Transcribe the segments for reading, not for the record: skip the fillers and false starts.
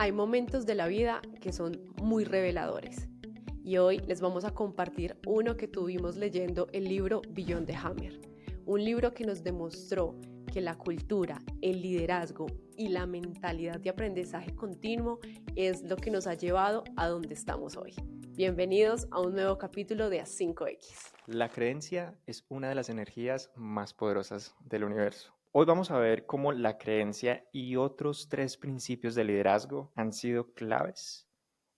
Hay momentos de la vida que son muy reveladores y hoy les vamos a compartir uno que tuvimos leyendo el libro Beyond the Hammer, un libro que nos demostró que la cultura, el liderazgo y la mentalidad de aprendizaje continuo es lo que nos ha llevado a donde estamos hoy. Bienvenidos a un nuevo capítulo de A5X. La creencia es una de las energías más poderosas del universo. Hoy vamos a ver cómo la creencia y otros tres principios de liderazgo han sido claves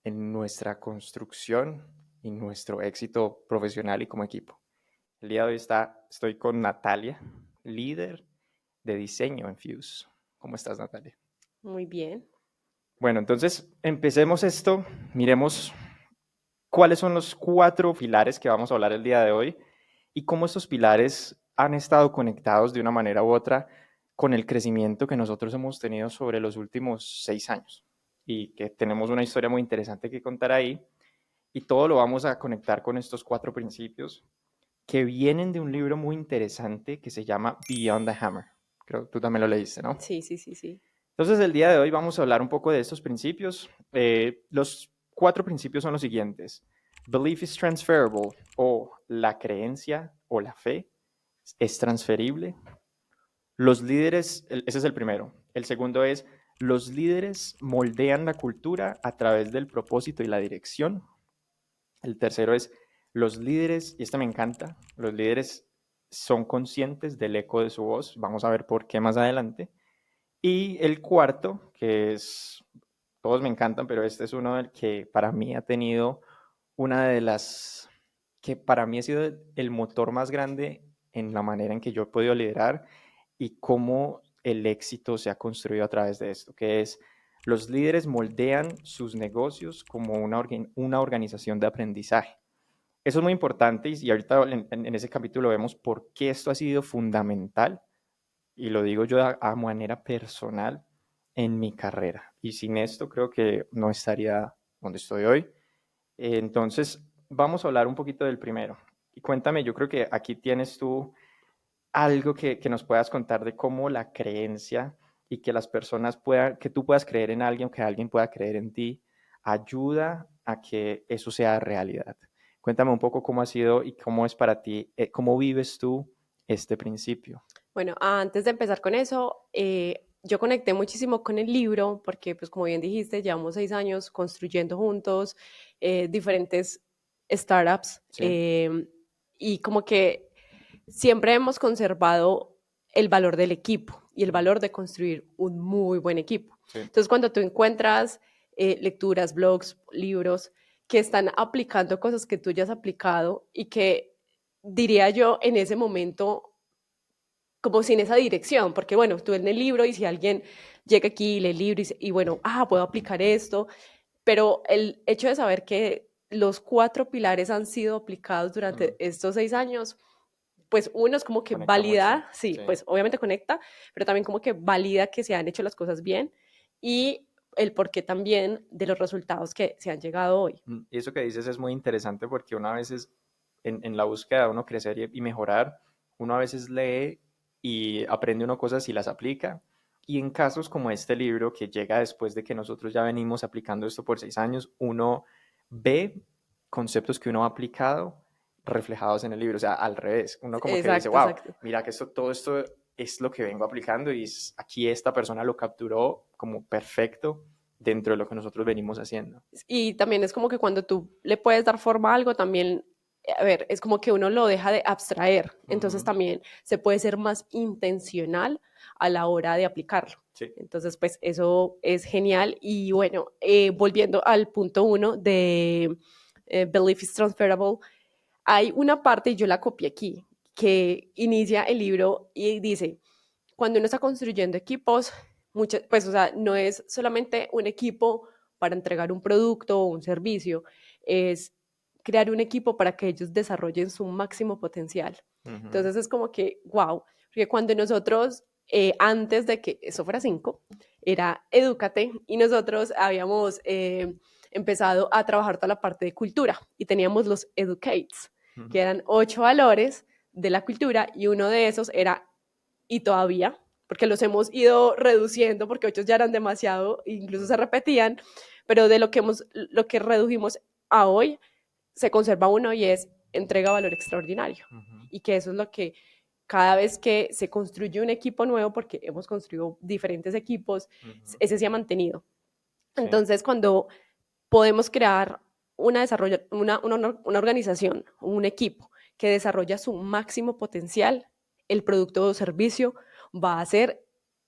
en nuestra construcción y nuestro éxito profesional y como equipo. El día de hoy estoy con Natalia, líder de diseño en Fuse. ¿Cómo estás, Natalia? Muy bien. Bueno, entonces empecemos esto. Miremos cuáles son los 4 pilares que vamos a hablar el día de hoy y cómo estos pilares han estado conectados de una manera u otra con el crecimiento que nosotros hemos tenido sobre los últimos 6 años y que tenemos una historia muy interesante que contar ahí y todo lo vamos a conectar con estos 4 principios que vienen de un libro muy interesante que se llama Beyond the Hammer. Creo que tú también lo leíste, ¿no? Sí. Entonces, el día de hoy vamos a hablar un poco de estos principios. Los 4 principios son los siguientes. Belief is transferable, o la creencia o la fe es transferible. Los líderes, ese es el primero. El segundo es, los líderes moldean la cultura a través del propósito y la dirección. El tercero es, los líderes, y este me encanta, los líderes son conscientes del eco de su voz. Vamos a ver por qué más adelante. Y el cuarto, que es, todos me encantan, pero este es uno del que para mí ha tenido una de las, que para mí ha sido el motor más grande en la manera en que yo he podido liderar y cómo el éxito se ha construido a través de esto, que es los líderes moldean sus negocios como una organización de aprendizaje. Eso es muy importante y ahorita en ese capítulo vemos por qué esto ha sido fundamental y lo digo yo a manera personal en mi carrera. Y sin esto creo que no estaría donde estoy hoy. Entonces, vamos a hablar un poquito del primero. Y cuéntame, yo creo que aquí tienes tú algo que nos puedas contar de cómo la creencia y que las personas puedan, que tú puedas creer en alguien, que alguien pueda creer en ti, ayuda a que eso sea realidad. Cuéntame un poco cómo ha sido y cómo es para ti, cómo vives tú este principio. Bueno, antes de empezar con eso, yo conecté muchísimo con el libro porque, pues como bien dijiste, llevamos 6 años construyendo juntos diferentes startups Sí. y como que siempre hemos conservado el valor del equipo y el valor de construir un muy buen equipo. Sí. Entonces, cuando tú encuentras lecturas, blogs, libros que están aplicando cosas que tú ya has aplicado y que diría yo en ese momento como sin esa dirección, porque bueno, tú en el libro y si alguien llega aquí y lee el libro y bueno, puedo aplicar esto, pero el hecho de saber que los 4 pilares han sido aplicados durante Mm, estos 6 años, pues uno es como que conecta mucho. valida, sí, Sí. pues obviamente conecta, pero también como que valida que se han hecho las cosas bien y el porqué también de los resultados que se han llegado hoy. Y eso que dices es muy interesante porque una vez en la búsqueda de uno crecer y mejorar, uno a veces lee y aprende uno cosas y las aplica. Y en casos como este libro, que llega después de que nosotros ya venimos aplicando esto por 6 años, uno ve conceptos que uno ha aplicado reflejados en el libro. O sea, al revés. Uno como que dice, Exacto, wow, exacto. mira que todo esto es lo que vengo aplicando y aquí esta persona lo capturó como perfecto dentro de lo que nosotros venimos haciendo. Y también es como que cuando tú le puedes dar forma a algo, también, a ver, es como que uno lo deja de abstraer, entonces Ujú. también se puede ser más intencional a la hora de aplicarlo. Sí. Entonces, pues eso es genial. Y bueno, volviendo al punto uno de Belief is Transferable, hay una parte, y yo la copié aquí, que inicia el libro y dice, cuando uno está construyendo equipos, pues, o sea, no es solamente un equipo para entregar un producto o un servicio, es crear un equipo para que ellos desarrollen su máximo potencial. Ujú. Entonces es como que, wow, porque cuando nosotros, antes de que eso fuera 5, era Edúcate y nosotros habíamos empezado a trabajar toda la parte de cultura y teníamos los Educates, Ujú. que eran 8 valores de la cultura y uno de esos era y todavía, porque los hemos ido reduciendo, porque 8 ya eran demasiado, incluso se repetían, pero de lo que redujimos a hoy, se conserva uno y es entrega valor extraordinario. Ujú, Y que eso es lo que cada vez que se construye un equipo nuevo, porque hemos construido diferentes equipos, ujú. ese se ha mantenido. Sí. Entonces, cuando podemos crear una organización, un equipo que desarrolla su máximo potencial, el producto o servicio va a ser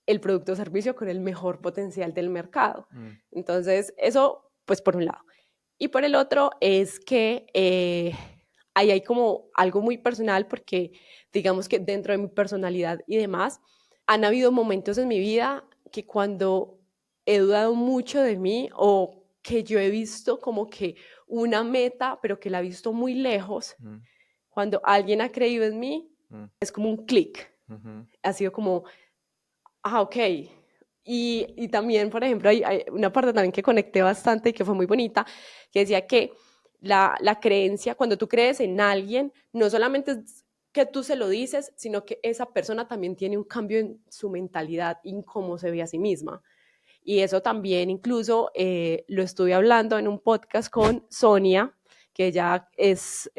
el producto o servicio con el mejor potencial del mercado. Mm, Entonces, eso, pues por un lado. Y por el otro es que ahí hay como algo muy personal porque digamos que dentro de mi personalidad y demás, han habido momentos en mi vida que cuando he dudado mucho de mí o que yo he visto como que una meta, pero que la he visto muy lejos, mm, cuando alguien ha creído en mí, mm, es como un clic. ujú, Ha sido como, ah, ok. Y también, por ejemplo, hay una parte también que conecté bastante y que fue muy bonita, que decía que la creencia, cuando tú crees en alguien, no solamente es que tú se lo dices, sino que esa persona también tiene un cambio en su mentalidad y en cómo se ve a sí misma. Y eso también incluso lo estuve hablando en un podcast con Sonia, que ella es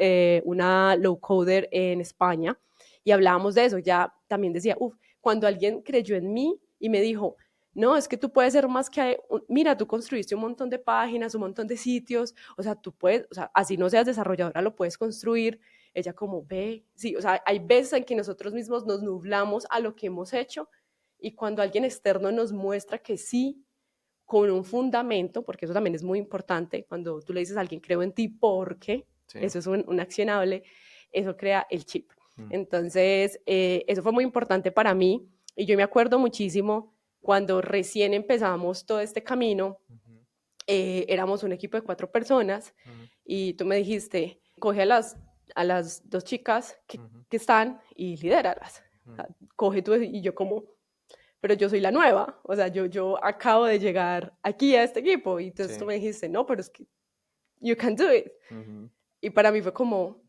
una low coder en España, y hablábamos de eso. Ya también decía, uff, cuando alguien creyó en mí y me dijo, no, es que tú puedes ser más que, mira, tú construiste un montón de páginas, un montón de sitios, o sea, tú puedes, o sea, así no seas desarrolladora, lo puedes construir. Ella como ve, sí, o sea, hay veces en que nosotros mismos nos nublamos a lo que hemos hecho y cuando alguien externo nos muestra que sí, con un fundamento, porque eso también es muy importante, cuando tú le dices a alguien, creo en ti porque, sí. eso es un accionable, eso crea el chip. Mm, Entonces, eso fue muy importante para mí y yo me acuerdo muchísimo cuando recién empezamos todo este camino, ujú, éramos un equipo de 4 personas ujú, y tú me dijiste, coge a las 2 chicas ujú, que están y lidéralas. O mm. sea, coge tú y yo como, pero yo soy la nueva, o sea, yo acabo de llegar aquí a este equipo y entonces tú Sí. me dijiste, no, pero es que you can do it. Ujú, Y para mí fue como,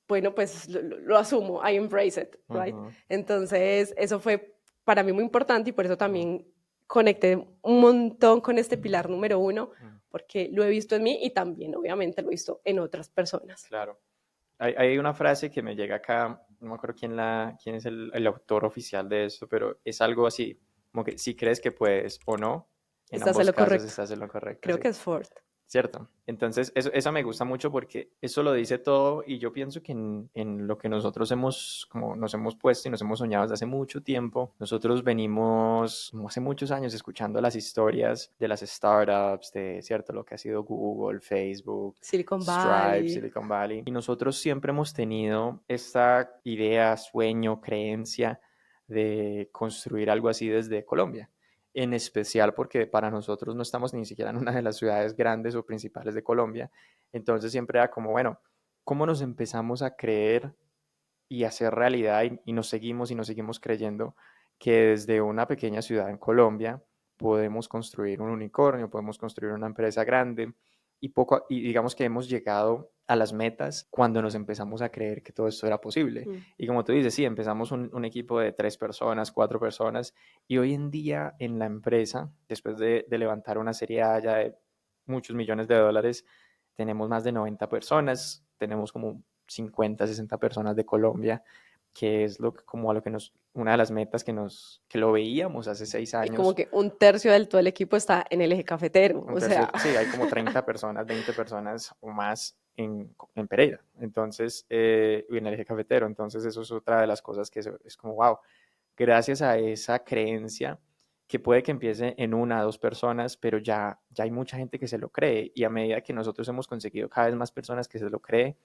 bueno, pues lo asumo, I embrace it, right? ujú, Entonces, eso fue para mí muy importante y por eso mm, también conecté un montón con este pilar número 1, mm. porque lo he visto en mí y también, obviamente, lo he visto en otras personas. Claro. Hay una frase que me llega acá, no me acuerdo quién es el autor oficial de esto, pero es algo así, como que si crees que puedes o no, en Estás en ambos lo casos correcto. estás en lo correcto, Creo sí. que es Ford. ¿Cierto? Entonces, eso me gusta mucho porque eso lo dice todo y yo pienso que en lo que nosotros hemos, como nos hemos puesto y nos hemos soñado desde hace mucho tiempo, nosotros venimos, como hace muchos años, escuchando las historias de las startups, de, ¿cierto? Lo que ha sido Google, Facebook, Silicon Stripe, Valley. Silicon Valley. Y nosotros siempre hemos tenido esta idea, sueño, creencia de construir algo así desde Colombia, en especial porque para nosotros no estamos ni siquiera en una de las ciudades grandes o principales de Colombia. Entonces siempre era como, bueno, ¿cómo nos empezamos a creer y hacer realidad y nos seguimos creyendo que desde una pequeña ciudad en Colombia podemos construir un unicornio, podemos construir una empresa grande y digamos que hemos llegado a las metas cuando nos empezamos a creer que todo esto era posible. Mm. Y como tú dices, sí, empezamos un equipo de 3 personas, 4 personas y hoy en día en la empresa, después de levantar una serie A ya de muchos millones de dólares, tenemos más de 90 personas, tenemos como 50, 60 personas de Colombia, que es como a lo que una de las metas que lo veíamos hace seis Y como años. que un tercio del todo el equipo está en el eje cafetero, Un o tercio, sea, sí, hay como 30 personas, 20 personas o más en Pereira, entonces, y en el eje cafetero, entonces eso es otra de las cosas que es como, wow, gracias a esa creencia que puede que empiece en 1 o 2 personas, pero ya hay mucha gente que se lo cree y a medida que nosotros hemos conseguido cada vez más personas que se lo creen,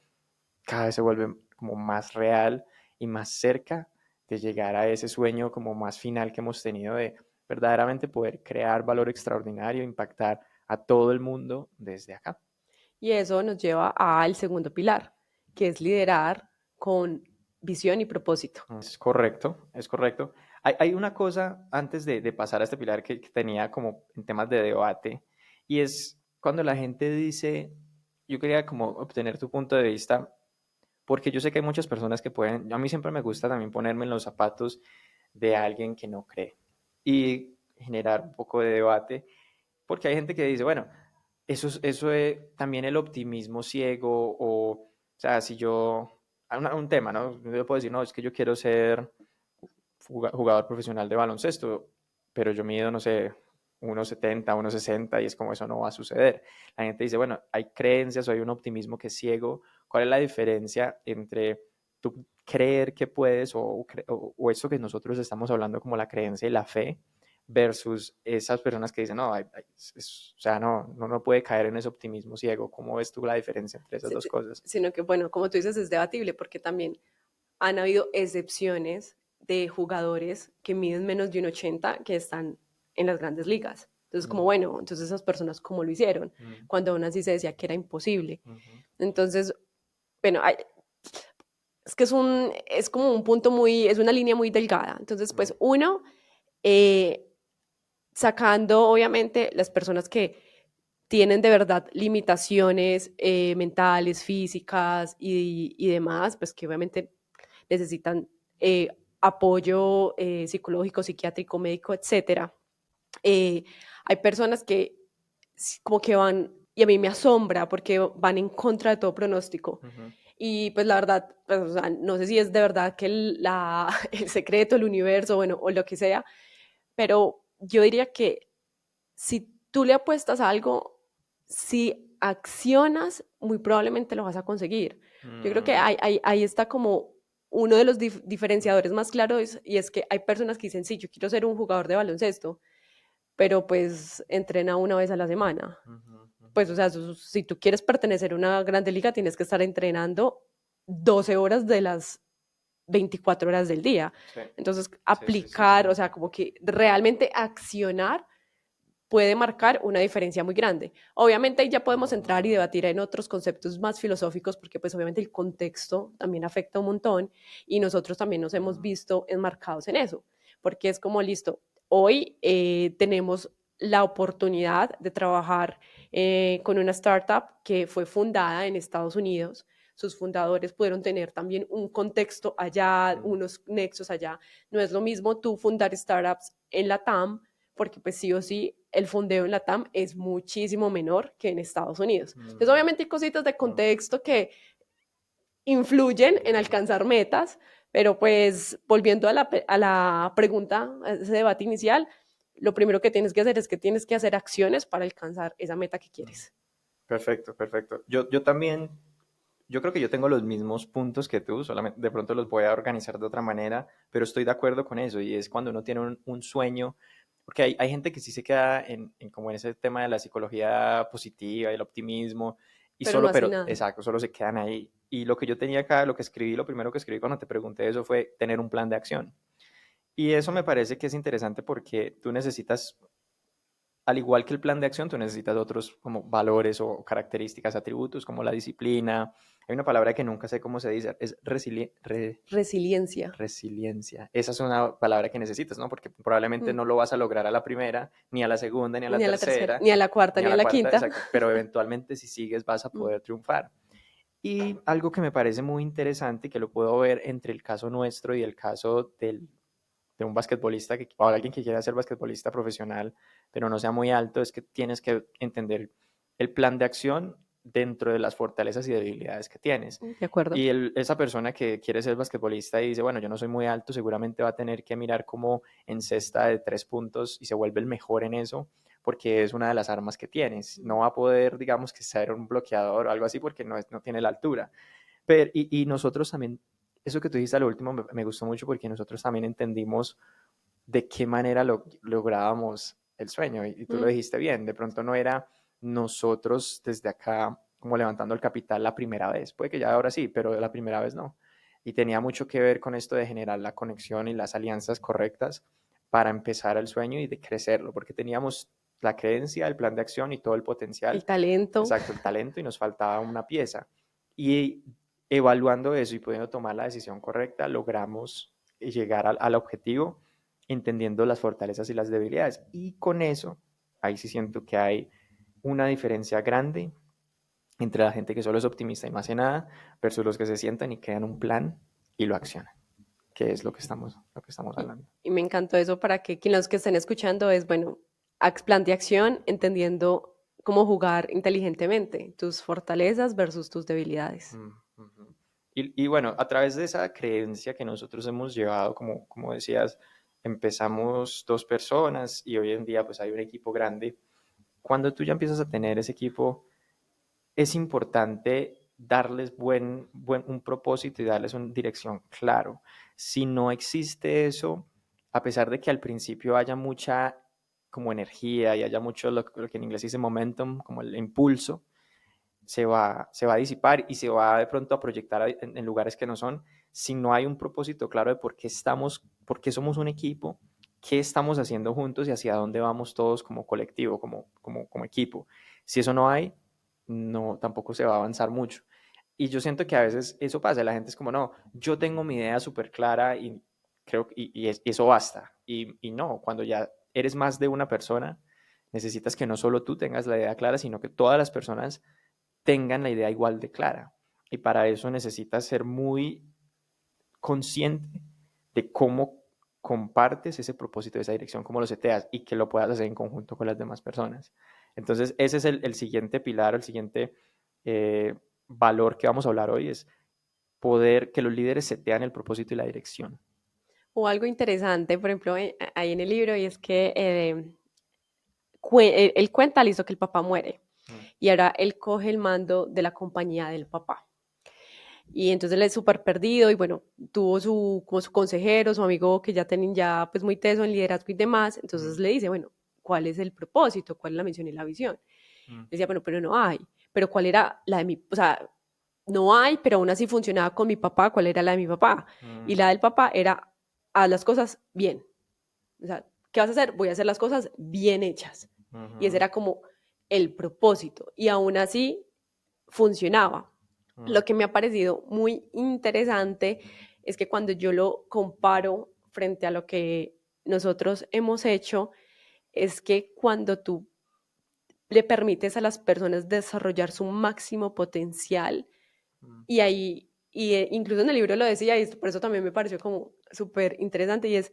cada vez se vuelve como más real y más cerca de llegar a ese sueño como más final que hemos tenido de verdaderamente poder crear valor extraordinario, impactar a todo el mundo desde acá. y eso nos lleva al segundo pilar, que es liderar con visión y propósito. Es correcto, es correcto. Hay una cosa antes de pasar a este pilar que tenía como en temas de debate y es cuando la gente dice, yo quería como obtener tu punto de vista, porque yo sé que hay muchas personas que pueden, a mí siempre me gusta también ponerme en los zapatos de alguien que no cree y generar un poco de debate, porque hay gente que dice, bueno, eso es también el optimismo ciego o sea, si yo, un tema, ¿no? Yo puedo decir, no, es que yo quiero ser jugador profesional de baloncesto, pero yo mido, no sé, 1,70, 1,60 y es como eso no va a suceder. La gente dice, bueno, hay creencias o hay un optimismo que es ciego. ¿Cuál es la diferencia entre tú creer que puedes o eso que nosotros estamos hablando como la creencia y la fe versus esas personas que dicen, no, o sea, no puede caer en ese optimismo ciego? ¿Cómo ves tú la diferencia entre esas dos cosas? Sino que, bueno, como tú dices, es debatible porque también han habido excepciones de jugadores que miden menos de 1,80 que están en las grandes ligas. Entonces, como Mm, bueno, entonces esas personas, ¿cómo lo hicieron? mm, Cuando aún así se decía que era imposible. ujú, Entonces, bueno, es que es como un punto muy, es una línea muy delgada. Entonces, mm, pues uno, eh, sacando obviamente las personas que tienen de verdad limitaciones mentales, físicas y demás, pues que obviamente necesitan apoyo psicológico, psiquiátrico, médico, etcétera. Eh, Hay personas que como que van, y a mí me asombra porque van en contra de todo pronóstico. ujú, Y pues la verdad, pues, o sea, no sé si es de verdad que el secreto, el universo, bueno, o lo que sea, pero yo diría que si tú le apuestas a algo, si accionas, muy probablemente lo vas a conseguir. Yo creo que mm, ahí está como uno de los diferenciadores más claros y es que hay personas que dicen, sí, yo quiero ser un jugador de baloncesto, pero pues entrena una vez a la semana. ujú, ujú. Pues, o sea, si tú quieres pertenecer a una grande liga, tienes que estar entrenando 12 horas de las 24 horas del día. Sí, Entonces, sí, sí, sí, sí. aplicar, o sea, como que realmente accionar puede marcar una diferencia muy grande. Obviamente ahí ya podemos entrar y debatir en otros conceptos más filosóficos porque pues obviamente el contexto también afecta un montón y nosotros también nos hemos Mm, visto enmarcados en eso, porque es como listo, hoy tenemos la oportunidad de trabajar con una startup que fue fundada en Estados Unidos. Sus fundadores pudieron tener también un contexto allá, mm, unos nexos allá. No es lo mismo tú fundar startups en la TAM porque pues sí o sí el fondeo en la TAM es muchísimo menor que en Estados Unidos. Entonces mm, obviamente hay cositas de mm. contexto que influyen en alcanzar metas, pero pues volviendo a la pregunta, a ese debate inicial, lo primero que tienes que hacer es que tienes que hacer acciones para alcanzar esa meta que quieres. Perfecto, perfecto. Yo también, yo creo que yo tengo los mismos puntos que tú, solamente de pronto los voy a organizar de otra manera, pero estoy de acuerdo con eso y es cuando uno tiene un sueño, porque hay gente que sí se queda como en ese tema de la psicología positiva y el optimismo y Pero no solo, hace pero nada. exacto, solo se quedan ahí. Y lo que yo tenía acá, lo que escribí, lo primero que escribí cuando te pregunté eso fue tener un plan de acción. Y eso me parece que es interesante porque tú necesitas al igual que el plan de acción, tú necesitas otros como valores o características, atributos como la disciplina. Hay una palabra que nunca sé cómo se dice, es Resiliencia. resiliencia. Esa es una palabra que necesitas, ¿no? Porque probablemente Mm. no lo vas a lograr a la primera, ni a la segunda, ni a la Ni a la tercera, tercera, ni a la cuarta, ni ni a a la la cuarta, quinta. exacto. Pero eventualmente si sigues vas a Mm. poder triunfar. Y algo que me parece muy interesante, que lo puedo ver entre el caso nuestro y el caso de un basquetbolista o alguien que quiera ser basquetbolista profesional, pero no sea muy alto, es que tienes que entender el plan de acción dentro de las fortalezas y debilidades que tienes. De acuerdo. Y esa persona que quiere ser basquetbolista y dice, bueno, yo no soy muy alto, seguramente va a tener que mirar cómo encesta de 3 puntos y se vuelve el mejor en eso, porque es una de las armas que tienes. No va a poder, digamos, que ser un bloqueador o algo así porque no tiene la altura. Pero, y nosotros también, eso que tú dijiste al último me gustó mucho porque nosotros también entendimos de qué manera lográbamos el sueño. Y tú lo Mm. dijiste bien, de pronto no era nosotros desde acá como levantando el capital la primera vez. Puede que ya ahora sí, pero la primera vez no. Y tenía mucho que ver con esto de generar la conexión y las alianzas correctas para empezar el sueño y de crecerlo, porque teníamos la creencia, el plan de acción y todo el potencial, El talento. exacto, el talento y nos faltaba una pieza. Y evaluando eso y pudiendo tomar la decisión correcta, logramos llegar al objetivo entendiendo las fortalezas y las debilidades. Y con eso, ahí sí siento que hay una diferencia grande entre la gente que solo es optimista y no hace nada versus los que se sientan y crean un plan y lo accionan. que es lo que estamos Y, hablando. y me encantó eso para que los que estén escuchando es, bueno, plan de acción, entendiendo cómo jugar inteligentemente, tus fortalezas versus tus debilidades. Mm, ujú. Y bueno, a través de esa creencia que nosotros hemos llevado, como decías, empezamos dos personas y hoy en día pues hay un equipo grande. Cuando tú ya empiezas a tener ese equipo, es importante darles un propósito y darles una dirección claro. Si no existe eso, a pesar de que al principio haya mucha como energía y haya mucho lo que en inglés dice momentum, como el impulso, se va a disipar y se va de pronto a proyectar en lugares que no son, si no hay un propósito claro de por qué somos un equipo, qué estamos haciendo juntos y hacia dónde vamos todos como colectivo, como equipo. Si eso no hay, no, tampoco se va a avanzar mucho. Y yo siento que a veces eso pasa, la gente es como, no, yo tengo mi idea súper clara y creo y eso basta. Y no, cuando ya eres más de una persona, necesitas que no solo tú tengas la idea clara, sino que todas las personas tengan la idea igual de clara. Y para eso necesitas ser muy consciente de cómo compartes ese propósito, esa dirección, cómo lo seteas y que lo puedas hacer en conjunto con las demás personas. Entonces, ese es el siguiente pilar, el siguiente valor que vamos a hablar hoy, es poder que los líderes setean el propósito y la dirección. O algo interesante, por ejemplo, ahí en el libro, y es que él cuenta, listo, que el papá muere. Mm. Y ahora él coge el mando de la compañía del papá. Y entonces él es súper perdido y bueno, tuvo como su consejero, su amigo que ya tenían ya pues muy teso en liderazgo y demás. Entonces Mm. le dice, bueno, ¿cuál es el propósito? ¿Cuál es la misión y la visión? Mm. Decía, bueno, pero no hay. Pero ¿cuál era la de mi, o sea, no hay, pero aún así funcionaba con mi papá, ¿cuál era la de mi papá? Y Mm. la del papá era, haz las cosas bien. O sea, ¿qué vas a hacer? Voy a hacer las cosas bien hechas. Y ese Ujú. era como el propósito. Y aún así funcionaba. Mm. Lo que me ha parecido muy interesante es que cuando yo lo comparo frente a lo que nosotros hemos hecho, es que cuando tú le permites a las personas desarrollar su máximo potencial, Mm. y ahí, incluso en el libro lo decía, y por eso también me pareció como súper interesante, y es,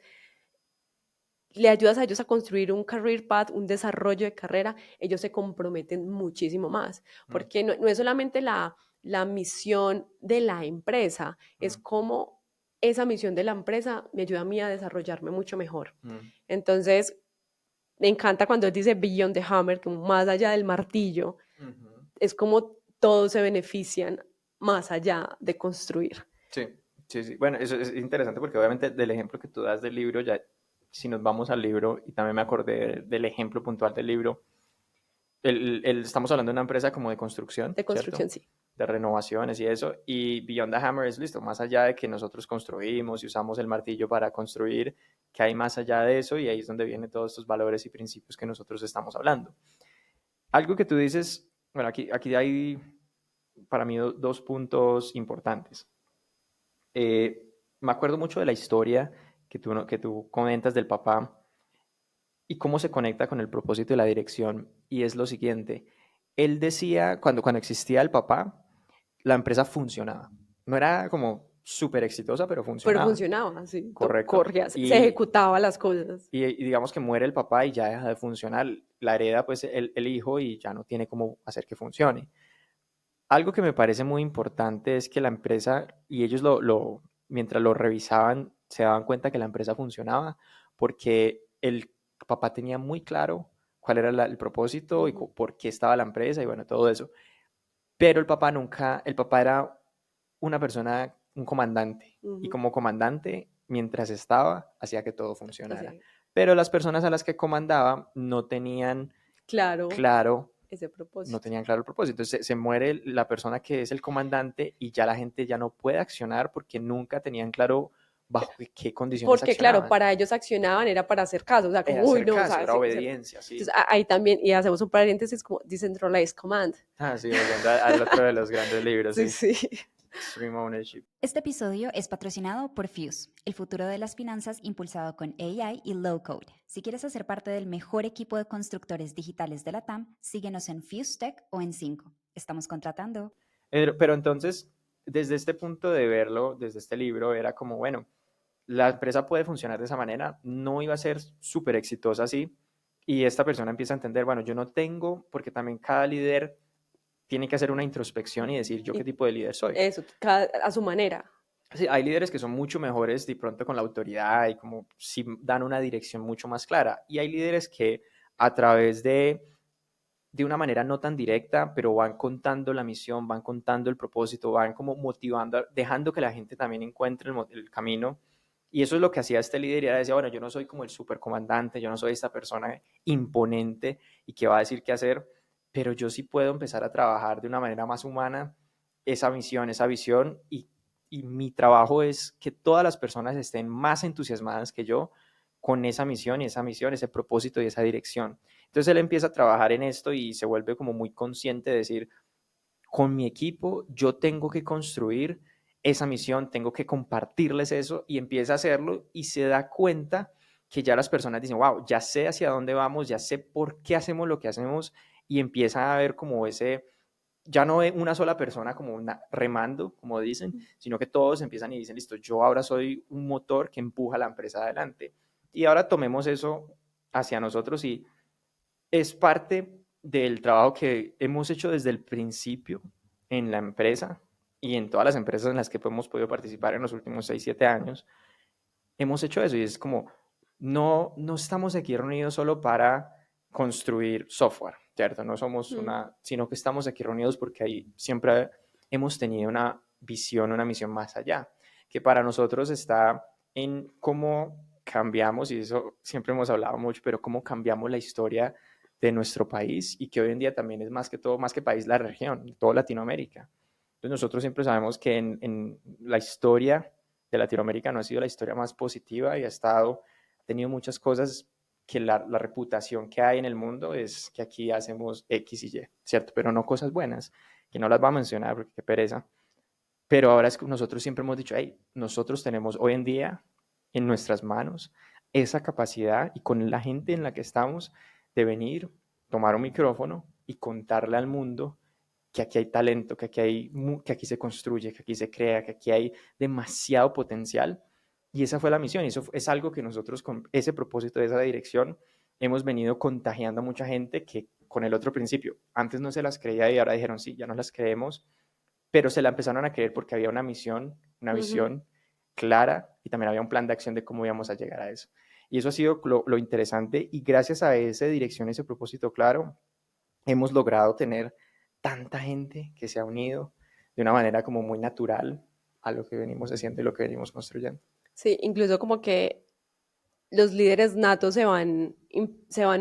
le ayudas a ellos a construir un career path, un desarrollo de carrera, ellos se comprometen muchísimo más, Mm. porque no es solamente la misión de la empresa, es Mm. como esa misión de la empresa me ayuda a mí a desarrollarme mucho mejor. Mm. Entonces, me encanta cuando él dice Beyond the Hammer, como más allá del martillo, Ujú. es como todos se benefician más allá de construir. Sí, sí, sí. Bueno, eso es interesante porque obviamente del ejemplo que tú das del libro, ya si nos vamos al libro, y también me acordé del ejemplo puntual del libro, estamos hablando de una empresa como de construcción, De ¿cierto? construcción, sí. De renovaciones y eso, y Beyond the Hammer es listo, más allá de que nosotros construimos y usamos el martillo para construir, que hay más allá de eso, y ahí es donde vienen todos estos valores y principios que nosotros estamos hablando. Algo que tú dices, bueno, aquí hay para mí dos puntos importantes. Me acuerdo mucho de la historia que tú comentas del papá y cómo se conecta con el propósito y la dirección. Y es lo siguiente, él decía, cuando existía el papá, la empresa funcionaba. No era como súper exitosa, pero Pero funcionaba. funcionaba, sí, Correcto. corría, se ejecutaba las cosas. Y digamos que muere el papá y ya deja de funcionar. La hereda pues el hijo y ya no tiene cómo hacer que funcione. Algo que me parece muy importante es que la empresa, y ellos mientras lo revisaban, se daban cuenta que la empresa funcionaba porque el papá tenía muy claro cuál era el propósito y Ujú, por qué estaba la empresa y bueno, todo eso. Pero el papá era una persona, un comandante, y ujú. como comandante, mientras estaba, hacía que todo funcionara. Así, Pero las personas a las que comandaba no tenían claro, claro ese no propósito. tenían claro el propósito. Entonces se muere la persona que es el comandante y ya la gente ya no puede accionar porque nunca tenían claro bajo qué condiciones Porque, claro, accionaban. para ellos accionaban era para hacer caso, o sea, como, Era uy, hacer no, o caso, sea, era sí, o sea, obediencia, entonces sí. ahí también, y hacemos un paréntesis como Decentralized Command. Ah, sí, volviendo al otro de los grandes libros, Sí, sí. sí. Extreme Ownership. Este episodio es patrocinado por Fuse, el futuro de las finanzas impulsado con AI y Low Code. Si quieres hacer parte del mejor equipo de constructores digitales de la TAM, síguenos en Fuse Tech o en 5. Estamos contratando. Pero entonces, desde este punto de verlo, desde este libro, era como, bueno, la empresa puede funcionar de esa manera, no iba a ser súper exitosa así. Y esta persona empieza a entender, bueno, yo no tengo, porque también cada líder tiene que hacer una introspección y decir yo qué Y tipo de líder soy. eso, a su manera. Sí, hay líderes que son mucho mejores de pronto con la autoridad y como si dan una dirección mucho más clara. Y hay líderes que a través de una manera no tan directa, pero van contando la misión, van contando el propósito, van como motivando, dejando que la gente también encuentre el camino. Y eso es lo que hacía este líder, y era decir, bueno, yo no soy como el supercomandante, yo no soy esta persona imponente y que va a decir qué hacer, pero yo sí puedo empezar a trabajar de una manera más humana esa misión, esa visión, y mi trabajo es que todas las personas estén más entusiasmadas que yo con esa misión, ese propósito y esa dirección. Entonces él empieza a trabajar en esto y se vuelve como muy consciente de decir, con mi equipo yo tengo que construir esa misión, tengo que compartirles eso, y empieza a hacerlo y se da cuenta que ya las personas dicen, wow, ya sé hacia dónde vamos, ya sé por qué hacemos lo que hacemos, y empieza a ver como ese, ya no es una sola persona como remando, como dicen, sino que todos empiezan y dicen, listo, yo ahora soy un motor que empuja a la empresa adelante. Y ahora tomemos eso hacia nosotros, y es parte del trabajo que hemos hecho desde el principio en la empresa y en todas las empresas en las que hemos podido participar en los últimos 6 7 años. Hemos hecho eso, y es como, no estamos aquí reunidos solo para construir software, ¿cierto? No somos sino que estamos aquí reunidos porque ahí siempre hemos tenido una visión, una misión más allá, que para nosotros está en cómo cambiamos, y eso siempre hemos hablado mucho, pero cómo cambiamos la historia de nuestro país, y que hoy en día también es más que todo, más que país, la región, toda Latinoamérica. Entonces nosotros siempre sabemos que en la historia de Latinoamérica no ha sido la historia más positiva, y ha tenido muchas cosas, que la reputación que hay en el mundo es que aquí hacemos X y Y, ¿cierto? Pero no cosas buenas, que no las voy a mencionar porque qué pereza. Pero ahora es que nosotros siempre hemos dicho, hey, nosotros tenemos hoy en día en nuestras manos esa capacidad, y con la gente en la que estamos, de venir, tomar un micrófono y contarle al mundo que aquí hay talento, que aquí se construye, que aquí se crea, que aquí hay demasiado potencial. Y esa fue la misión, y eso es algo que nosotros, con ese propósito de esa dirección, hemos venido contagiando a mucha gente que con el otro principio antes no se las creía, y ahora dijeron, sí, ya no las creemos, pero se la empezaron a creer porque había una misión, una visión clara, y también había un plan de acción de cómo íbamos a llegar a eso. Y eso ha sido lo interesante, y gracias a esa dirección, ese propósito claro, hemos logrado tener tanta gente que se ha unido de una manera como muy natural a lo que venimos haciendo y lo que venimos construyendo. Sí, incluso como que los líderes natos se van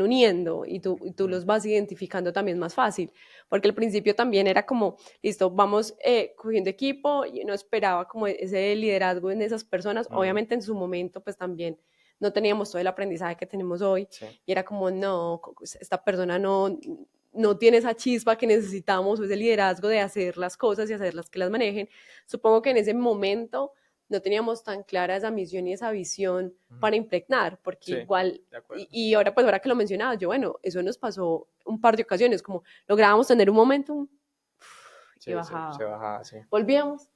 uniendo, y tú los vas identificando también más fácil, porque al principio también era como, listo, vamos cogiendo equipo, y no esperaba como ese liderazgo en esas personas. Obviamente en su momento pues también no teníamos todo el aprendizaje que tenemos hoy, Sí. y era como, no, esta persona no tiene esa chispa que necesitamos, o ese liderazgo de hacer las cosas y hacerlas que las manejen. Supongo que en ese momento no teníamos tan clara esa misión y esa visión para impregnar, porque Sí, igual, de acuerdo. y ahora pues ahora que lo mencionabas, yo bueno, eso nos pasó un par de ocasiones, como lográbamos tener un momentum y Sí, bajaba, se bajaba, sí. volvíamos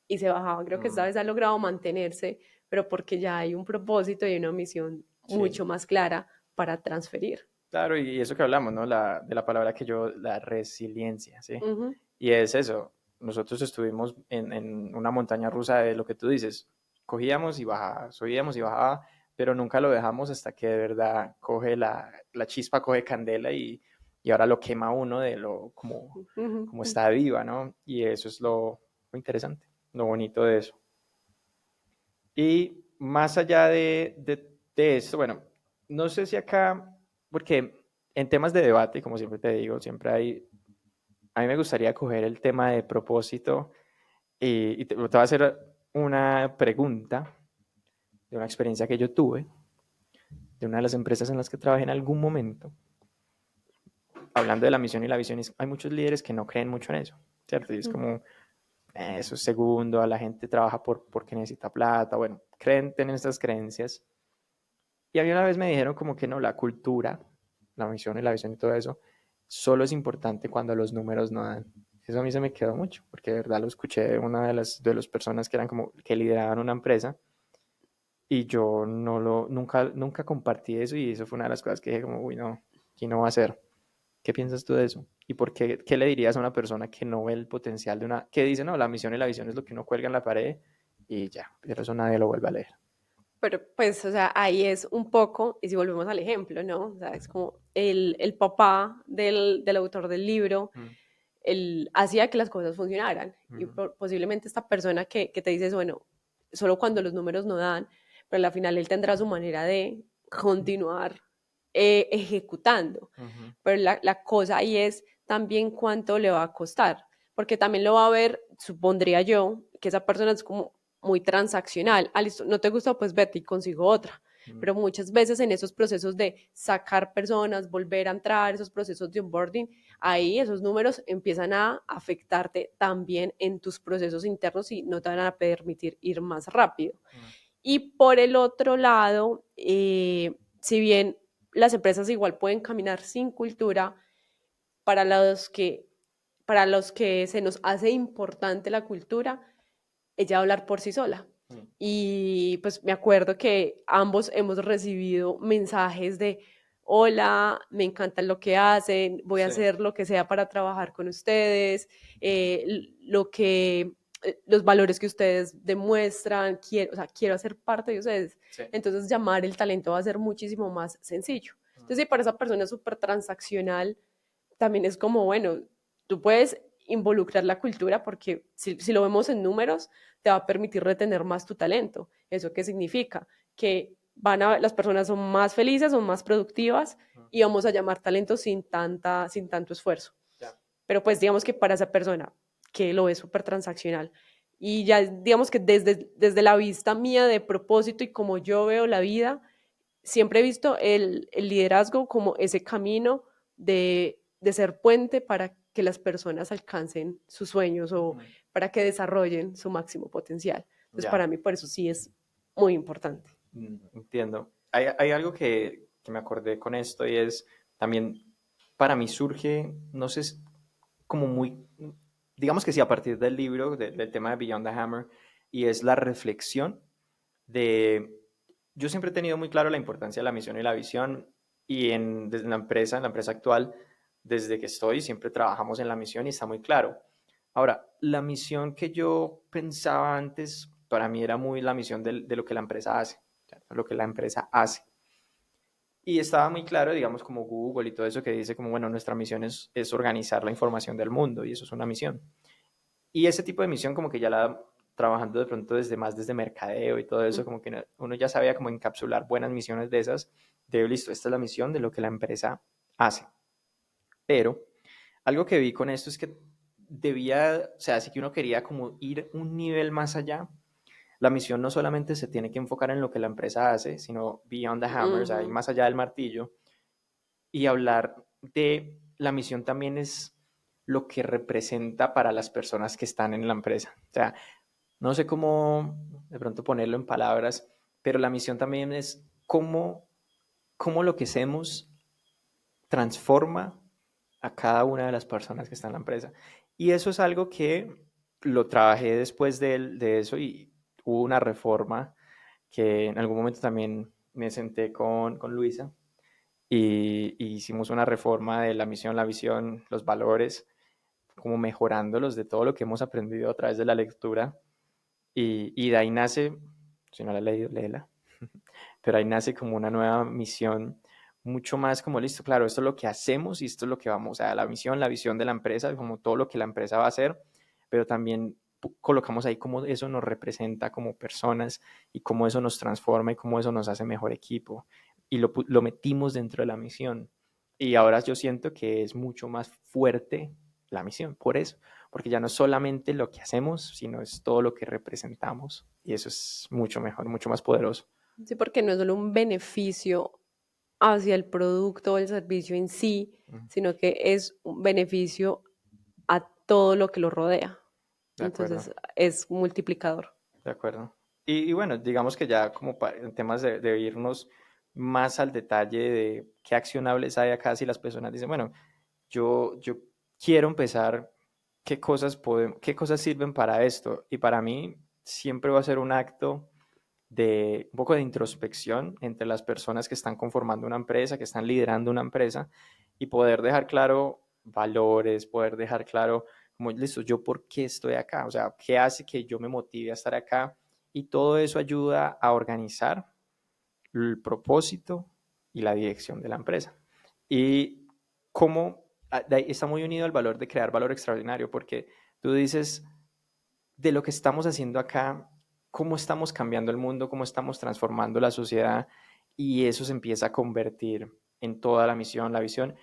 y se bajaba. Creo que esta vez ha logrado mantenerse, pero porque ya hay un propósito y una misión Sí. mucho más clara para transferir. Claro, y eso que hablamos, ¿no? De la palabra la resiliencia, ¿sí? Ujú. Y es eso. Nosotros estuvimos en una montaña rusa de lo que tú dices. Cogíamos y bajaba, subíamos y bajaba, pero nunca lo dejamos hasta que de verdad coge la chispa, coge candela, y ahora lo quema uno de como está viva, ¿no? Y eso es lo interesante, lo bonito de eso. Y más allá de esto, bueno, no sé si acá, porque en temas de debate, como siempre te digo, siempre a mí me gustaría coger el tema de propósito, y te voy a hacer una pregunta de una experiencia que yo tuve, de una de las empresas en las que trabajé en algún momento, hablando de la misión y la visión. Hay muchos líderes que no creen mucho en eso, ¿cierto? Y es como, eso es segundo, a la gente trabaja porque necesita plata, bueno, tienen estas creencias. Y a mí una vez me dijeron como que no, la cultura, la misión y la visión y todo eso, solo es importante cuando los números no dan. Eso a mí se me quedó mucho, porque de verdad lo escuché de una de las personas que eran como que lideraban una empresa, y yo nunca compartí eso y eso fue una de las cosas que dije como, uy, no, aquí no va a ser. ¿Qué piensas tú de eso? ¿Y qué le dirías a una persona que no ve el potencial que dice, no, la misión y la visión es lo que uno cuelga en la pared y ya, pero eso nadie lo vuelve a leer? Pero pues, o sea, ahí es un poco, y si volvemos al ejemplo, ¿no? O sea, es como el papá del autor del libro, Mm, él hacía que las cosas funcionaran. Y ujú, posiblemente esta persona que te dice, bueno, solo cuando los números no dan, pero al final él tendrá su manera de continuar ejecutando. ujú, Pero la cosa ahí es también cuánto le va a costar, porque también lo va a ver, supondría yo, que esa persona es como muy transaccional. Ah, listo, no te gusta, pues vete y consigo otra. mm, Pero muchas veces en esos procesos de sacar personas, volver a entrar, esos procesos de onboarding, ahí esos números empiezan a afectarte también en tus procesos internos y no te van a permitir ir más rápido. mm, Y por el otro lado, si bien las empresas igual pueden caminar sin cultura, para para los que se nos hace importante la cultura, ella va a hablar por sí sola. mm, Y pues me acuerdo que ambos hemos recibido mensajes de, hola, me encanta lo que hacen, voy a sí, hacer lo que sea para trabajar con ustedes, los valores que ustedes demuestran, quiero, o sea, quiero hacer parte de ustedes. sí, Entonces llamar el talento va a ser muchísimo más sencillo. mm, Entonces, si para esa persona es súper transaccional, también es como, bueno, tú puedes involucrar la cultura porque si lo vemos en números, te va a permitir retener más tu talento. ¿Eso qué significa? Que las personas son más felices, son más productivas mm, y vamos a llamar talento sin tanto esfuerzo. ya, Pero pues digamos que para esa persona que lo es súper transaccional y ya digamos que desde la vista mía de propósito y como yo veo la vida, siempre he visto el liderazgo como ese camino de ser puente para que las personas alcancen sus sueños o mm, para que desarrollen su máximo potencial. Entonces, ya, para mí, por eso sí es muy importante. entiendo. Hay algo que me acordé con esto y es también para mí surge, no sé, como muy, digamos que sí, a partir del libro, del tema de Beyond the Hammer, y es la reflexión de, yo siempre he tenido muy claro la importancia de la misión y la visión, y desde en la empresa actual, desde que estoy, siempre trabajamos en la misión y está muy claro. Ahora, la misión que yo pensaba antes, para mí era muy la misión de lo que la empresa hace, o sea, lo que la empresa hace. Y estaba muy claro, digamos, como Google y todo eso que dice como, bueno, nuestra misión es organizar la información del mundo y eso es una misión. Y ese tipo de misión como que ya la trabajando de pronto desde mercadeo y todo eso, como que uno ya sabía como encapsular buenas misiones de esas, de listo, esta es la misión de lo que la empresa hace. Pero algo que vi con esto es que o sea, si que uno quería como ir un nivel más allá, la misión no solamente se tiene que enfocar en lo que la empresa hace, sino beyond the hammer, o sea, ir Ujú. más allá del martillo y hablar de la misión también es lo que representa para las personas que están en la empresa. O sea, no sé cómo de pronto ponerlo en palabras, pero la misión también es cómo lo que hacemos transforma a cada una de las personas que están en la empresa. Y eso es algo que lo trabajé después de eso y hubo una reforma que en algún momento también me senté con Luisa y hicimos una reforma de la misión, la visión, los valores, como mejorándolos de todo lo que hemos aprendido a través de la lectura. Y de ahí nace, si no la he leído, léela, pero ahí nace como una nueva misión, mucho más como, listo, claro, esto es lo que hacemos y esto es lo que vamos, o sea, la misión, la visión de la empresa, como todo lo que la empresa va a hacer, pero también colocamos ahí cómo eso nos representa como personas y cómo eso nos transforma y cómo eso nos hace mejor equipo. Y lo metimos dentro de la misión. Y ahora yo siento que es mucho más fuerte la misión, por eso, porque ya no es solamente lo que hacemos, sino es todo lo que representamos. Y eso es mucho mejor, mucho más poderoso. Sí, porque no es solo un beneficio hacia el producto o el servicio en sí, Mm, sino que es un beneficio a todo lo que lo rodea. de acuerdo, Entonces, es multiplicador. de acuerdo. Y bueno, digamos que ya como en temas de irnos más al detalle de qué accionables hay acá, si las personas dicen, bueno, yo quiero empezar, qué cosas sirven para esto. Y para mí siempre va a ser un acto de un poco de introspección entre las personas que están conformando una empresa, que están liderando una empresa, y poder dejar claro valores, poder dejar claro, como, listo, yo por qué estoy acá, o sea, qué hace que yo me motive a estar acá, y todo eso ayuda a organizar el propósito y la dirección de la empresa. Y cómo está muy unido al valor de crear valor extraordinario, porque tú dices, de lo que estamos haciendo acá, cómo estamos cambiando el mundo, cómo estamos transformando la sociedad, y eso se empieza a convertir en toda la misión, la visión.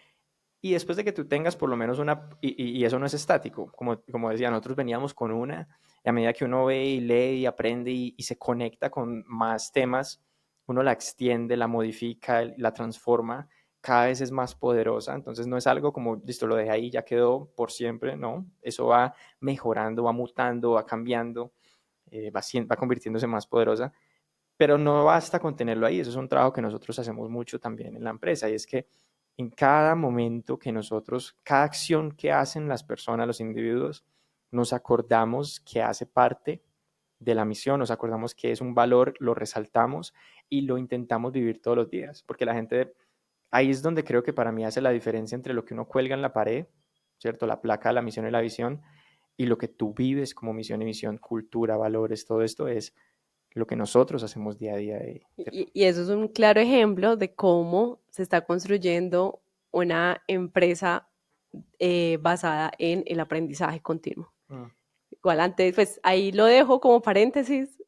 Y después de que tú tengas por lo menos una, y eso no es estático, como decía, nosotros veníamos con una, y a medida que uno ve y lee y aprende y se conecta con más temas, uno la extiende, la modifica, la transforma, cada vez es más poderosa. Entonces no es algo como, listo, lo dejé ahí, ya quedó por siempre, no, eso va mejorando, va mutando, va cambiando, va convirtiéndose más poderosa, pero no basta con tenerlo ahí. Eso es un trabajo que nosotros hacemos mucho también en la empresa, y es que en cada momento que nosotros, cada acción que hacen las personas, los individuos, nos acordamos que hace parte de la misión, nos acordamos que es un valor, lo resaltamos y lo intentamos vivir todos los días, porque la gente, ahí es donde creo que para mí hace la diferencia entre lo que uno cuelga en la pared, ¿cierto? La placa, la misión y la visión, y lo que tú vives como misión y visión, cultura, valores, todo esto es lo que nosotros hacemos día a día. Y eso es un claro ejemplo de cómo se está construyendo una empresa basada en el aprendizaje continuo. Mm. Igual antes, pues ahí lo dejo como paréntesis,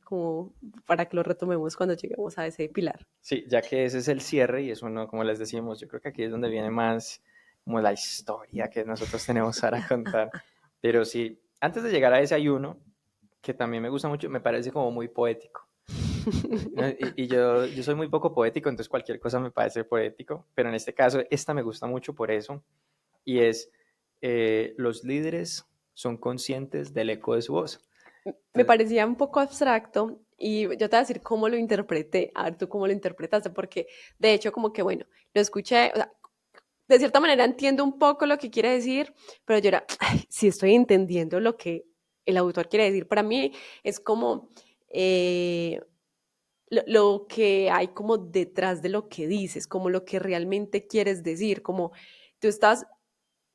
como para que lo retomemos cuando lleguemos a ese pilar. Sí, ya que ese es el cierre y eso no, como les decimos, yo creo que aquí es donde viene más como la historia que nosotros tenemos para contar. Pero sí, antes de llegar a ese hay uno que también me gusta mucho, me parece como muy poético. Y yo soy muy poco poético, entonces cualquier cosa me parece poético, pero en este caso esta me gusta mucho por eso, y es, los líderes son conscientes del eco de su voz. Me Entonces, parecía un poco abstracto y yo te voy a decir cómo lo interpreté, a ver tú cómo lo interpretaste, porque de hecho como que bueno, lo escuché, o sea, de cierta manera entiendo un poco lo que quiere decir, pero yo era, ay, sí estoy entendiendo lo que el autor quiere decir. Para mí es como eh, lo que hay como detrás de lo que dices, como lo que realmente quieres decir, como tú estás,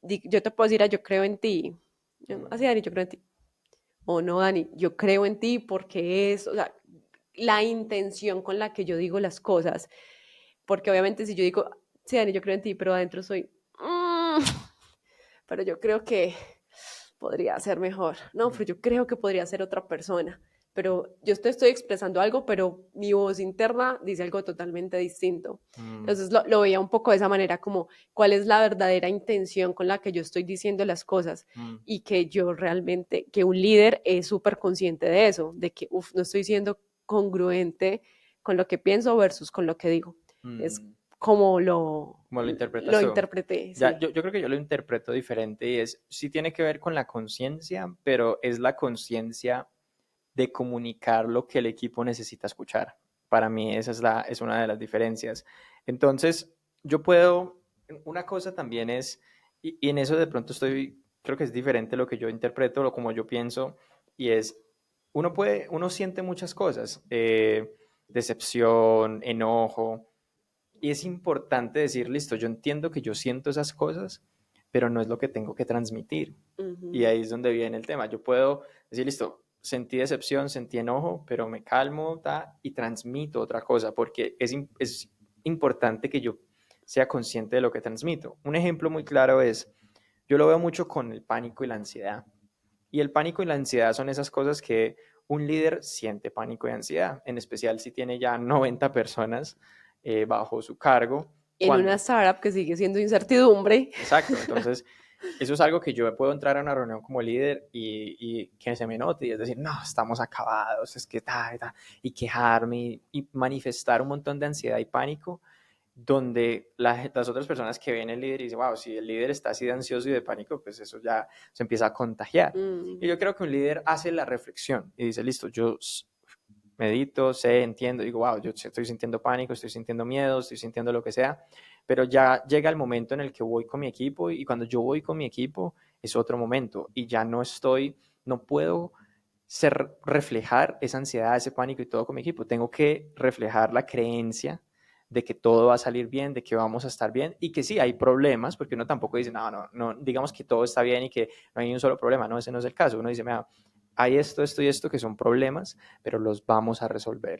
yo te puedo decir, ah, yo creo en ti, así Dani, yo creo en ti, o no, Dani, yo creo en ti porque es, o sea, la intención con la que yo digo las cosas, porque obviamente si yo digo, sí, Dani, yo creo en ti, pero adentro soy, "Mm, pero yo creo que podría ser mejor, no, pero yo creo que podría ser otra persona, pero yo te estoy expresando algo, pero mi voz interna dice algo totalmente distinto. mm, Entonces lo veía un poco de esa manera, como cuál es la verdadera intención con la que yo estoy diciendo las cosas mm, y que yo realmente, que un líder es súper consciente de eso, de que, uff, no estoy siendo congruente con lo que pienso versus con lo que digo. Es mm. como ¿Cómo lo interpretas lo tú? interpreté, Ya, sí. yo creo que yo lo interpreto diferente, y es, sí tiene que ver con la conciencia, pero es la conciencia de comunicar lo que el equipo necesita escuchar. Para mí esa es una de las diferencias. Entonces, yo puedo, una cosa también es, y en eso de pronto creo que es diferente lo que yo interpreto, lo como yo pienso, y es, uno siente muchas cosas, decepción, enojo, y es importante decir, listo, yo entiendo que yo siento esas cosas, pero no es lo que tengo que transmitir. Y Ujú. ahí es donde viene el tema. Yo puedo decir, listo, sentí decepción, sentí enojo, pero me calmo y transmito otra cosa, porque es importante que yo sea consciente de lo que transmito. Un ejemplo muy claro es, yo lo veo mucho con el pánico y la ansiedad. Y el pánico y la ansiedad son esas cosas que un líder siente pánico y ansiedad, en especial si tiene ya 90 personas bajo su cargo. En una Cuando, startup que sigue siendo incertidumbre. exacto, entonces eso es algo que yo puedo entrar a una reunión como líder y que se me note, y es decir, no, estamos acabados, es que y quejarme y manifestar un montón de ansiedad y pánico, donde las otras personas que ven el líder y dicen, wow, si el líder está así de ansioso y de pánico, pues eso ya se empieza a contagiar. Y Mm, yo creo que un líder hace la reflexión y dice, listo, yo medito, sé, entiendo, digo, wow, yo estoy sintiendo pánico, estoy sintiendo miedo, estoy sintiendo lo que sea, pero ya llega el momento en el que voy con mi equipo, y cuando yo voy con mi equipo es otro momento y ya no puedo reflejar esa ansiedad, ese pánico y todo con mi equipo. Tengo que reflejar la creencia de que todo va a salir bien, de que vamos a estar bien y que sí, hay problemas, porque uno tampoco dice, no, digamos que todo está bien y que no hay ni un solo problema, no, ese no es el caso. Uno dice, mira, hay esto y esto que son problemas, pero los vamos a resolver,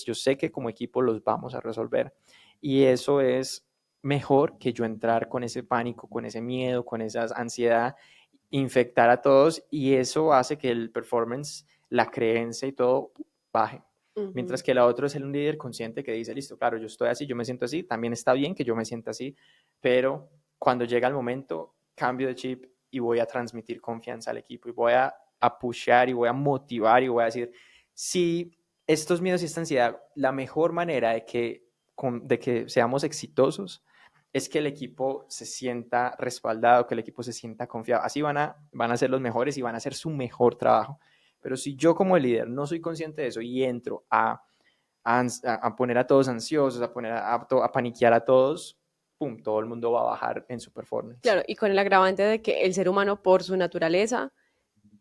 yo sé que como equipo los vamos a resolver y eso es mejor que yo entrar con ese pánico, con ese miedo, con esa ansiedad, infectar a todos y eso hace que el performance, la creencia y todo baje. Mientras que la otra es un líder consciente que dice, listo, claro, yo estoy así, yo me siento así, también está bien que yo me sienta así, pero cuando llega el momento, cambio de chip y voy a transmitir confianza al equipo y voy a pushear y voy a motivar y voy a decir, si estos miedos y esta ansiedad, la mejor manera de que seamos exitosos es que el equipo se sienta respaldado, que el equipo se sienta confiado. Así van a ser los mejores y van a hacer su mejor trabajo. Pero si yo como líder no soy consciente de eso y entro a poner a todos ansiosos, a paniquear a todos, pum, todo el mundo va a bajar en su performance. Claro, y con el agravante de que el ser humano por su naturaleza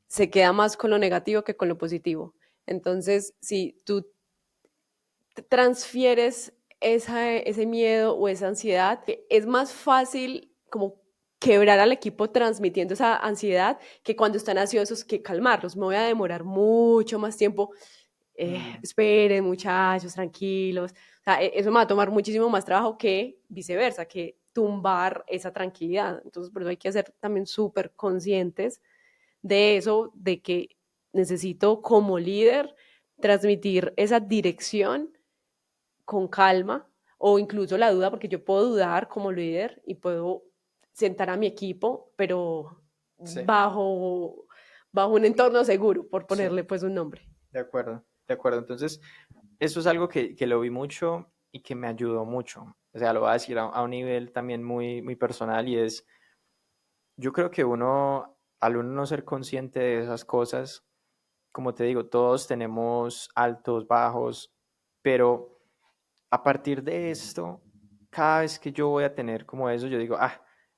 se queda más con lo negativo que con lo positivo. Entonces, si tú transfieres ese miedo o esa ansiedad, es más fácil como quebrar al equipo transmitiendo esa ansiedad que cuando están ansiosos que calmarlos. Me voy a demorar mucho más tiempo. Esperen, muchachos, tranquilos. O sea, eso me va a tomar muchísimo más trabajo que viceversa, que tumbar esa tranquilidad. Entonces, por eso hay que ser también súper conscientes de eso, de que necesito como líder transmitir esa dirección con calma o incluso la duda, porque yo puedo dudar como líder y puedo sentar a mi equipo, pero Sí. bajo un entorno seguro, por ponerle Sí. pues un nombre. De acuerdo, de acuerdo. Entonces, eso es algo que lo vi mucho y que me ayudó mucho. O sea, lo voy a decir a un nivel también muy, muy personal y es, yo creo que al uno no ser consciente de esas cosas, como te digo, todos tenemos altos, bajos, pero a partir de esto, cada vez que yo voy a tener como eso, yo digo,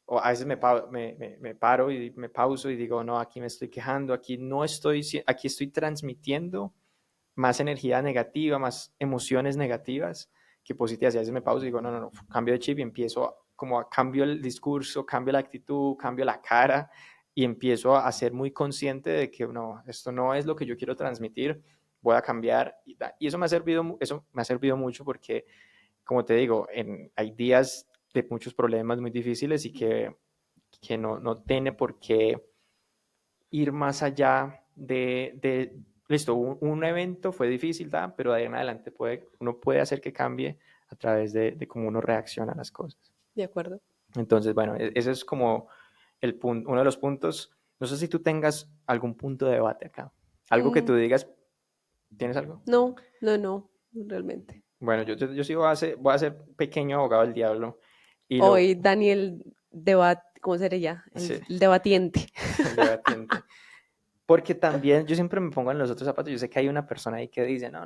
o a veces me paro y me pauso y digo, no, aquí me estoy quejando, aquí estoy transmitiendo más energía negativa, más emociones negativas que positivas. Y a veces me pauso y digo, no, cambio de chip y empiezo como a cambio el discurso, cambio la actitud, cambio la cara y empiezo a ser muy consciente de que no, esto no es lo que yo quiero transmitir, voy a cambiar. Y eso me ha servido mucho porque, como te digo, hay días de muchos problemas muy difíciles y que no tiene por qué ir más allá listo, un evento fue difícil, pero de ahí en adelante uno puede hacer que cambie a través de cómo uno reacciona a las cosas. De acuerdo. Entonces, bueno, ese es como uno de los puntos. No sé si tú tengas algún punto de debate acá. Algo que tú digas, ¿tienes algo? No, realmente. Bueno, yo sí voy a ser pequeño abogado del diablo. Hoy Daniel ¿cómo sería? Sí, El debatiente. el debatiente. Porque también yo siempre me pongo en los otros zapatos. Yo sé que hay una persona ahí que dice, no.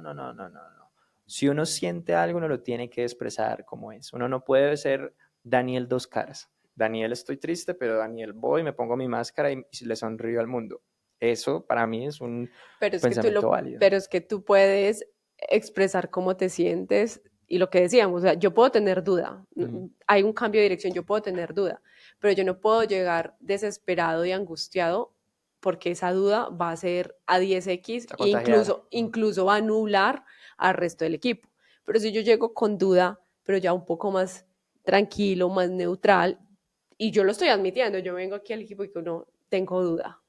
Si uno siente algo, uno lo tiene que expresar como es. Uno no puede ser Daniel dos caras. Daniel, estoy triste, pero Daniel, voy, me pongo mi máscara y le sonrío al mundo. Eso para mí es un pensamiento válido. Pero es que tú puedes expresar cómo te sientes y lo que decíamos, o sea, yo puedo tener duda, hay un cambio de dirección, yo puedo tener duda, pero yo no puedo llegar desesperado y angustiado porque esa duda va a ser a 10x e incluso va a anular al resto del equipo. Pero si yo llego con duda, pero ya un poco más tranquilo, más neutral, y yo lo estoy admitiendo, yo vengo aquí al equipo y que no tengo duda,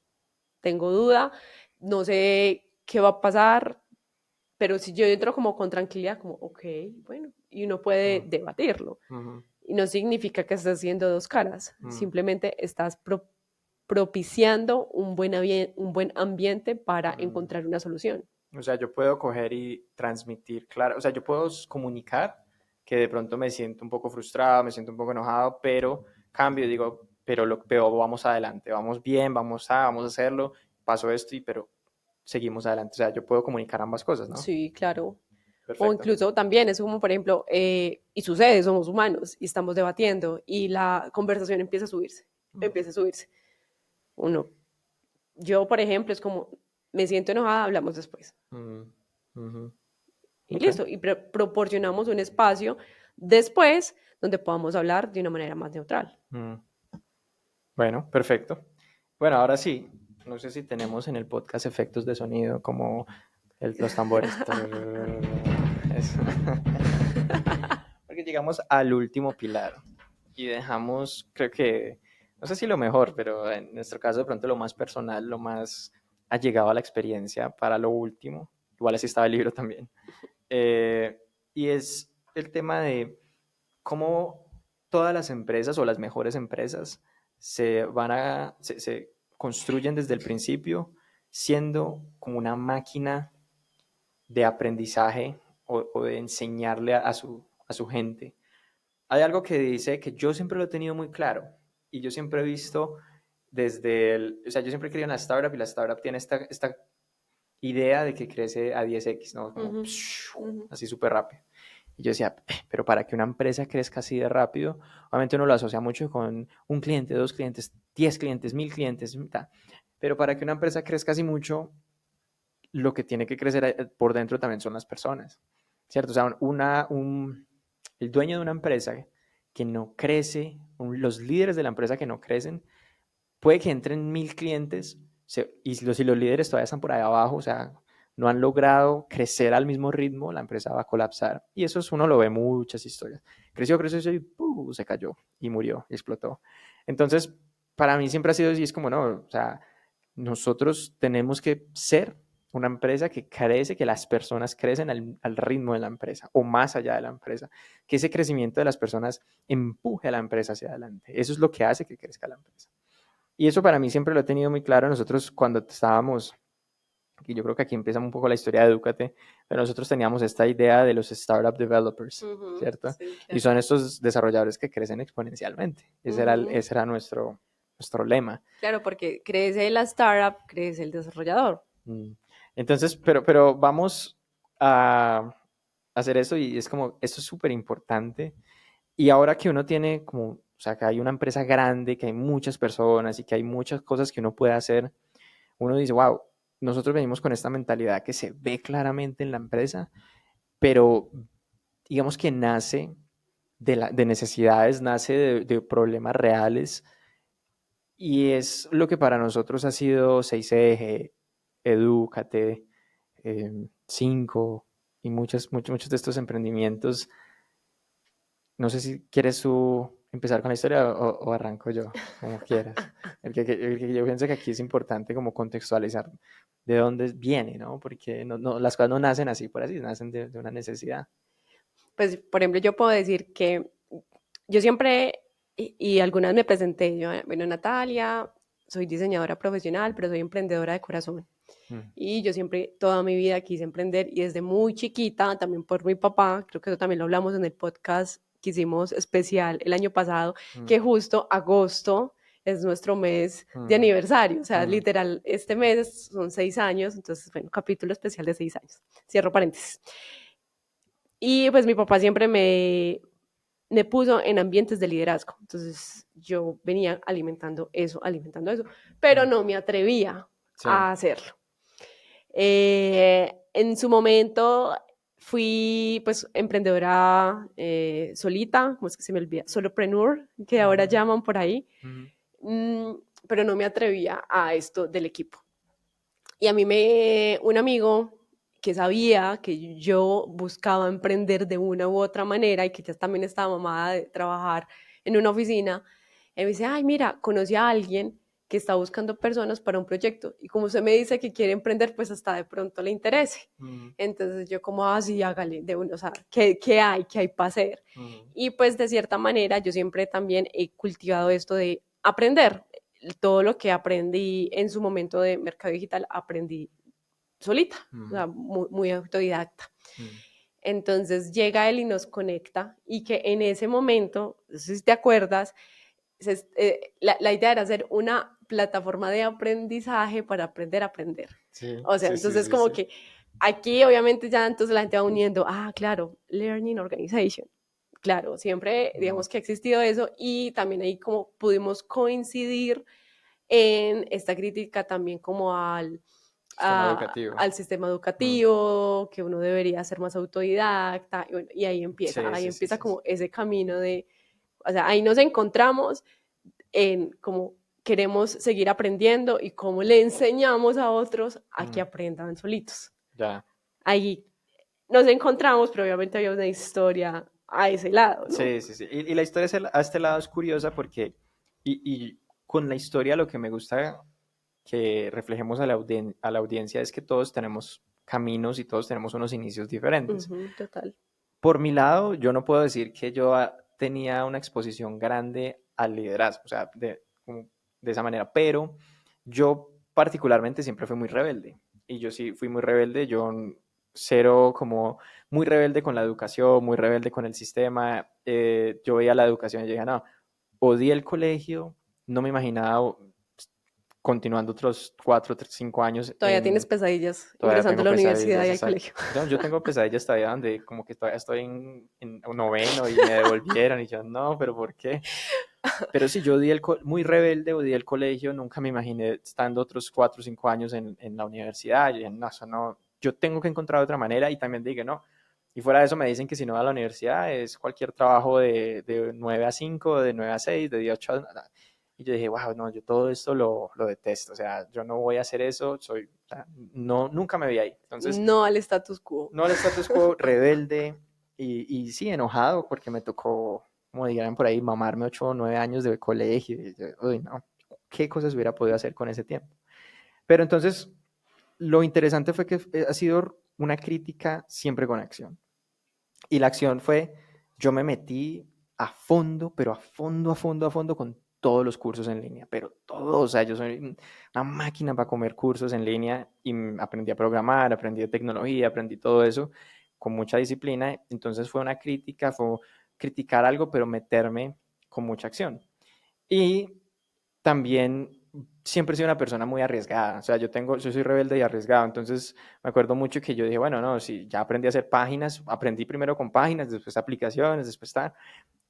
no sé qué va a pasar, pero si yo entro como con tranquilidad, como, ok, bueno, y uno puede debatirlo. Y no significa que estés haciendo dos caras, simplemente estás propiciando un buen ambiente para encontrar una solución. O sea, yo puedo coger y transmitir, claro, o sea, yo puedo comunicar que de pronto me siento un poco frustrado, me siento un poco enojado, pero cambio y digo, pero vamos adelante, vamos bien, vamos a hacerlo, pasó esto, pero seguimos adelante. O sea, yo puedo comunicar ambas cosas, ¿no? Sí, claro. Perfecto. O incluso también es como, por ejemplo, y sucede, somos humanos y estamos debatiendo y la conversación empieza a subirse. Yo, por ejemplo, es como, me siento enojada, hablamos después. Mm, ujú. Y Ok. listo, y proporcionamos un espacio después donde podamos hablar de una manera más neutral. Mm. Bueno, perfecto. Bueno, ahora sí, no sé si tenemos en el podcast efectos de sonido como los tambores. Trrr, eso. Porque llegamos al último pilar y dejamos, creo que, no sé si lo mejor, pero en nuestro caso de pronto lo más personal, lo más allegado a la experiencia para lo último. Igual así estaba el libro también. Eh, y es el tema de cómo todas las empresas o las mejores empresas se construyen desde el principio siendo como una máquina de aprendizaje o de enseñarle a su gente. Hay algo que dice que yo siempre lo he tenido muy claro y yo siempre he visto o sea, yo siempre he creído en la startup y la startup tiene esta idea de que crece a 10x, ¿no? Como Ujú, ujú. así súper rápido. Y yo decía, pero para que una empresa crezca así de rápido, obviamente uno lo asocia mucho con un cliente, dos clientes, 10 clientes, 1000 clientes, tal. Pero para que una empresa crezca así mucho, lo que tiene que crecer por dentro también son las personas, ¿cierto? O sea, el dueño de una empresa que no crece, los líderes de la empresa que no crecen, puede que entren 1000 clientes y si los líderes todavía están por ahí abajo, o sea, no han logrado crecer al mismo ritmo, la empresa va a colapsar. Y eso uno lo ve en muchas historias. Creció, creció y se cayó y murió y explotó. Entonces, para mí siempre ha sido así, es como, no, o sea, nosotros tenemos que ser una empresa que crece, que las personas crecen al ritmo de la empresa o más allá de la empresa, que ese crecimiento de las personas empuje a la empresa hacia adelante. Eso es lo que hace que crezca la empresa. Y eso para mí siempre lo he tenido muy claro. Nosotros cuando estábamos, y yo creo que aquí empieza un poco la historia de Edúcate, pero nosotros teníamos esta idea de los startup developers, Ujú, ¿cierto? sí, Y claro. son estos desarrolladores que crecen exponencialmente. Ujú. Ese era nuestro lema. Claro, porque crece la startup, crece el desarrollador. Mm. Entonces, pero vamos a hacer eso y es como, esto es súper importante. Y ahora que uno tiene como, o sea, que hay una empresa grande, que hay muchas personas y que hay muchas cosas que uno puede hacer, uno dice, wow, nosotros venimos con esta mentalidad que se ve claramente en la empresa, pero digamos que nace de necesidades, nace de problemas reales y es lo que para nosotros ha sido 6Eje, Edúcate, 5 y muchos de estos emprendimientos. No sé si quieres tú empezar con la historia o arranco yo, como quieras. El que yo pienso que aquí es importante como contextualizar de dónde viene, ¿no? Porque las cosas no nacen así por así, nacen de una necesidad. Pues, por ejemplo, yo puedo decir que yo siempre, y algunas me presenté, yo, bueno, Natalia, soy diseñadora profesional, pero soy emprendedora de corazón. Mm, Y yo siempre, toda mi vida quise emprender y desde muy chiquita, también por mi papá, creo que eso también lo hablamos en el podcast que hicimos especial el año pasado, mm, que justo agosto es nuestro mes de mm, aniversario, o sea, mm, literal, este mes son 6 años, entonces, bueno, capítulo especial de 6 años. Cierro paréntesis. Y pues mi papá siempre me puso en ambientes de liderazgo. Entonces yo venía alimentando eso, pero mm. no me atrevía Sí. a hacerlo. En su momento fui pues emprendedora solita, como es que se me olvida, solopreneur, que ahora Ujú, llaman por ahí, ujú, mm, pero no me atrevía a esto del equipo. Y a mí un amigo que sabía que yo buscaba emprender de una u otra manera y que ya también estaba mamada de trabajar en una oficina, me dice, ay, mira, conocí a alguien que está buscando personas para un proyecto y como usted me dice que quiere emprender, pues hasta de pronto le interese. ujú, Entonces yo como, sí, hágale, de uno, o sea, ¿qué hay? ¿Qué hay para hacer? ujú, Y pues de cierta manera yo siempre también he cultivado esto de aprender. Todo lo que aprendí en su momento de mercado digital, aprendí solita, o ujú, sea, muy, muy autodidacta. ujú. Entonces llega él y nos conecta y que en ese momento, no sé si te acuerdas, la idea era hacer una plataforma de aprendizaje para aprender a aprender. Sí, O sea, sí, sí, entonces sí, como sí. que aquí obviamente ya entonces la gente va uniendo, claro, Learning Organization. Claro, siempre Ujú, digamos que ha existido eso y también ahí como pudimos coincidir en esta crítica también como Sistema educativo. al sistema educativo, que uno debería ser más autodidacta, y, bueno, y ahí Sí, sí, sí, sí, como sí. ese camino de, o sea, ahí nos encontramos en cómo queremos seguir aprendiendo y cómo le enseñamos a otros a que Mm, aprendan solitos. ya. Ahí nos encontramos, pero obviamente había una historia a ese lado, ¿no? Sí, sí, sí. Y la historia a este lado es curiosa porque, y con la historia lo que me gusta que reflejemos a a la audiencia es que todos tenemos caminos y todos tenemos unos inicios diferentes. Total. Por mi lado, yo no puedo decir que yo tenía una exposición grande al liderazgo, o sea, de esa manera, pero yo particularmente siempre fui muy rebelde. Y yo sí fui muy rebelde, yo cero como muy rebelde con la educación, muy rebelde con el sistema. Yo veía la educación y dije, no, odié el colegio, no me imaginaba continuando otros 4, 5 años Todavía tienes pesadillas todavía ingresando a tengo la universidad y pesadillas, al exacto. colegio. Yo tengo pesadillas todavía donde como que todavía estoy en un noveno y me devolvieron y yo, no, pero ¿por qué? Pero sí, yo muy rebelde, odié el colegio, nunca me imaginé estando otros 4 o 5 años en la universidad. Yo dije, no, eso no, yo tengo que encontrar otra manera y también dije, no. Y fuera de eso me dicen que si no va a la universidad es cualquier trabajo de 9 a 5, de 9 a 6, de 18 a... Y yo dije, wow, no, yo todo esto lo detesto, o sea, yo no voy a hacer eso, soy, o sea, no, nunca me vi ahí. Entonces, No al status quo. no al status quo, rebelde y sí, enojado porque me tocó, como dirían por ahí, mamarme 8 o 9 años de colegio. Y yo, uy, no, ¿qué cosas hubiera podido hacer con ese tiempo? Pero entonces, lo interesante fue que ha sido una crítica siempre con acción. Y la acción fue, yo me metí a fondo, pero a fondo, a fondo, a fondo con todos los cursos en línea, pero todos, o sea, yo soy una máquina para comer cursos en línea y aprendí a programar, aprendí de tecnología, aprendí todo eso con mucha disciplina, entonces fue una crítica, fue criticar algo, pero meterme con mucha acción. Y también siempre he sido una persona muy arriesgada, o sea, yo soy rebelde y arriesgado, entonces me acuerdo mucho que yo dije, bueno, no, si ya aprendí a hacer páginas, aprendí primero con páginas, después aplicaciones, después tal,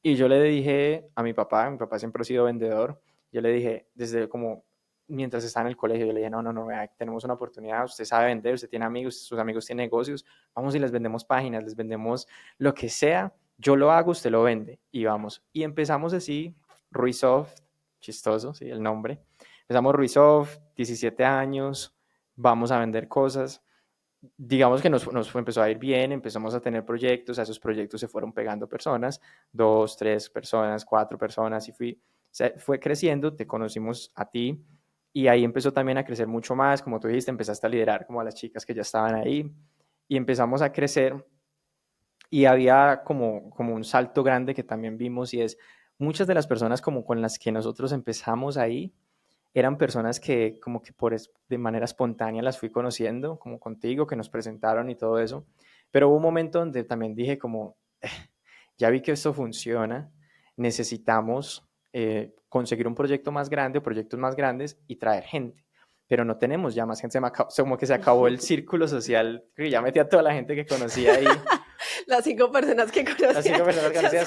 y yo le dije a mi papá siempre ha sido vendedor, yo le dije, desde como, mientras estaba en el colegio, yo le dije, no, no, no, vea, tenemos una oportunidad, usted sabe vender, usted tiene amigos, sus amigos tienen negocios, vamos y les vendemos páginas, les vendemos lo que sea, yo lo hago, usted lo vende, y vamos. Y empezamos así, Ruisoft, chistoso, sí, el nombre. Empezamos Ruisoft, 17 años, vamos a vender cosas. Digamos que nos empezó a ir bien, empezamos a tener proyectos, a esos proyectos se fueron pegando personas, 2, 3 personas, 4 personas, y fue creciendo, te conocimos a ti, y ahí empezó también a crecer mucho más, como tú dijiste, empezaste a liderar como a las chicas que ya estaban ahí, y empezamos a crecer, y había como un salto grande que también vimos, y es muchas de las personas como con las que nosotros empezamos ahí, eran personas que como que de manera espontánea las fui conociendo, como contigo, que nos presentaron y todo eso. Pero hubo un momento donde también dije como, ya vi que esto funciona, necesitamos conseguir un proyecto más grande o proyectos más grandes y traer gente. Pero no tenemos ya más gente, como que se acabó el círculo social, que ya metí a toda la gente que conocía ahí. Las 5 personas que conocía. Las 5 personas que conocía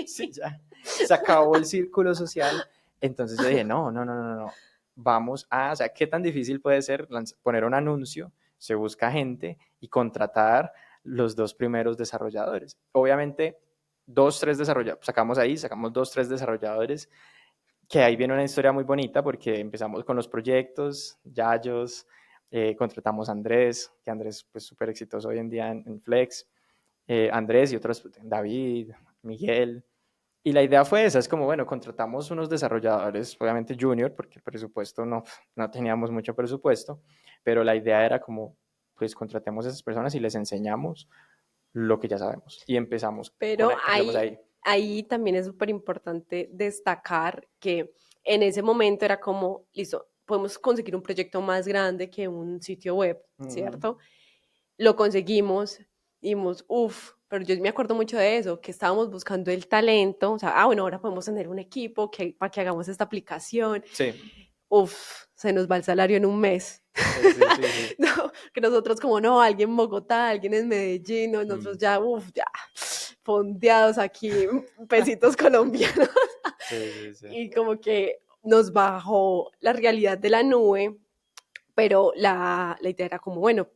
sí, ya, se acabó el círculo social. Entonces yo dije, no, no, no, no, no, vamos a, o sea, ¿qué tan difícil puede ser poner un anuncio, se busca gente y contratar los 2 primeros desarrolladores? Obviamente, 2, 3 desarrolladores, sacamos 2, 3 desarrolladores, que ahí viene una historia muy bonita porque empezamos con los proyectos, Yayos, contratamos a Andrés, que Andrés pues súper exitoso hoy en día en Flex, Andrés y otros, David, Miguel, y la idea fue esa, es como, bueno, contratamos unos desarrolladores, obviamente junior, porque el presupuesto no teníamos mucho presupuesto, pero la idea era como, pues contratemos a esas personas y les enseñamos lo que ya sabemos. Y Pero empezamos ahí. ahí también es súper importante destacar que en ese momento era como, listo, podemos conseguir un proyecto más grande que un sitio web, Ujú. ¿cierto? Lo conseguimos, dimos, uff, pero yo me acuerdo mucho de eso, que estábamos buscando el talento, o sea, bueno, ahora podemos tener un equipo para que hagamos esta aplicación. Sí, Uff, se nos va el salario en un mes. sí, sí, sí. No, que nosotros como, no, alguien en Bogotá, alguien en Medellín, no, nosotros Mm, ya, uff, ya, fondeados aquí, pesitos colombianos. sí, sí, sí. Y como que nos bajó la realidad de la nube, pero la idea era como, bueno,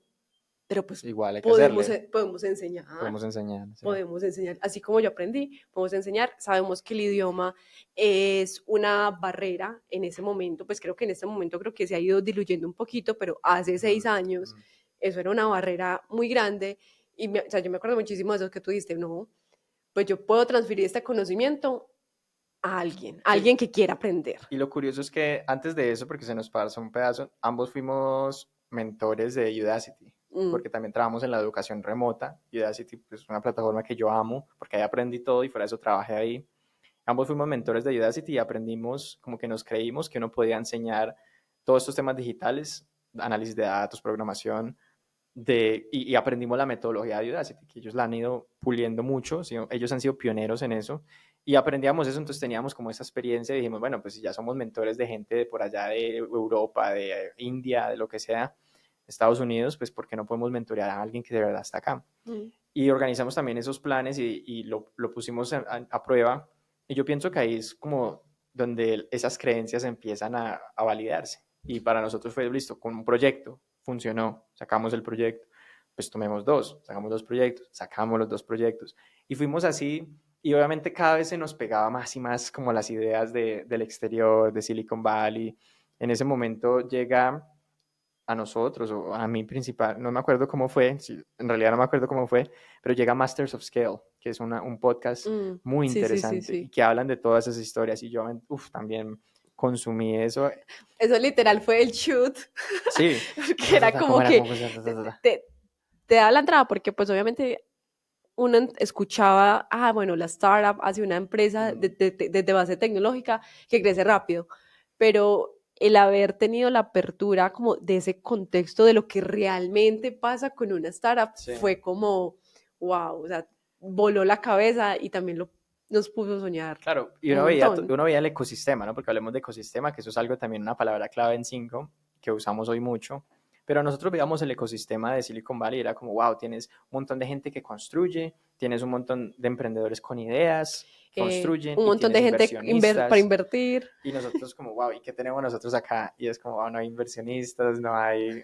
pero pues Igual hay que podemos, hacerle, podemos enseñar, podemos enseñar. Sí. podemos enseñar, así como yo aprendí, podemos enseñar. Sabemos que el idioma es una barrera en ese momento, pues creo que en este momento creo que se ha ido diluyendo un poquito, pero hace 6 años eso era una barrera muy grande y o sea, yo me acuerdo muchísimo de eso que tú dijiste, no, pues yo puedo transferir este conocimiento a Sí. alguien que quiera aprender. Y lo curioso es que antes de eso, porque se nos pasó un pedazo, ambos fuimos mentores de Udacity, Mm, porque también trabajamos en la educación remota. Udacity pues, es una plataforma que yo amo, porque ahí aprendí todo y fuera de eso trabajé ahí. Ambos fuimos mentores de Udacity y aprendimos, como que nos creímos que uno podía enseñar todos estos temas digitales, análisis de datos, programación, y aprendimos la metodología de Udacity, que ellos la han ido puliendo mucho, ¿sí? Ellos han sido pioneros en eso, y aprendíamos eso, entonces teníamos como esa experiencia y dijimos, bueno, pues si ya somos mentores de gente de por allá de Europa, de India, de lo que sea, Estados Unidos, pues ¿por qué no podemos mentorear a alguien que de verdad está acá? mm. Y organizamos también esos planes y lo pusimos a prueba, y yo pienso que ahí es como donde esas creencias empiezan a validarse. Y para nosotros fue listo, con un proyecto, funcionó, sacamos el proyecto, pues tomemos dos, sacamos dos proyectos, sacamos los dos proyectos. Y fuimos así, y obviamente cada vez se nos pegaba más y más como las ideas del exterior, de Silicon Valley. En ese momento llega a nosotros, o a mí principal, no me acuerdo cómo fue, en realidad no me acuerdo cómo fue, pero llega Masters of Scale, que es un podcast muy Sí, sí, sí, interesante y sí. que hablan de todas esas historias y yo también consumí eso. Eso literal fue el shoot, Sí, porque era ¿cómo como era? que ¿Cómo fue? te, te da la entrada, porque pues obviamente uno escuchaba, bueno, la startup hace una empresa de base tecnológica que crece rápido, pero el haber tenido la apertura como de ese contexto de lo que realmente pasa con una startup Sí. fue como, wow, o sea, voló la cabeza y también nos puso a soñar Claro, y un montón. uno veía el ecosistema, ¿no? Porque hablemos de ecosistema, que eso es algo también, una palabra clave en 5 que usamos hoy mucho. Pero nosotros veíamos el ecosistema de Silicon Valley y era como, wow, tienes un montón de gente que construye, tienes un montón de emprendedores con ideas, construyen Un y montón tienes de gente para inversionistas. invertir. Y nosotros como, wow, ¿y qué tenemos nosotros acá? Y es como, wow, no hay inversionistas, no hay...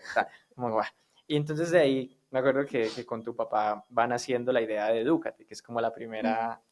como, wow. Y entonces de ahí me acuerdo que con tu papá van haciendo la idea de Educate, que es como la primera...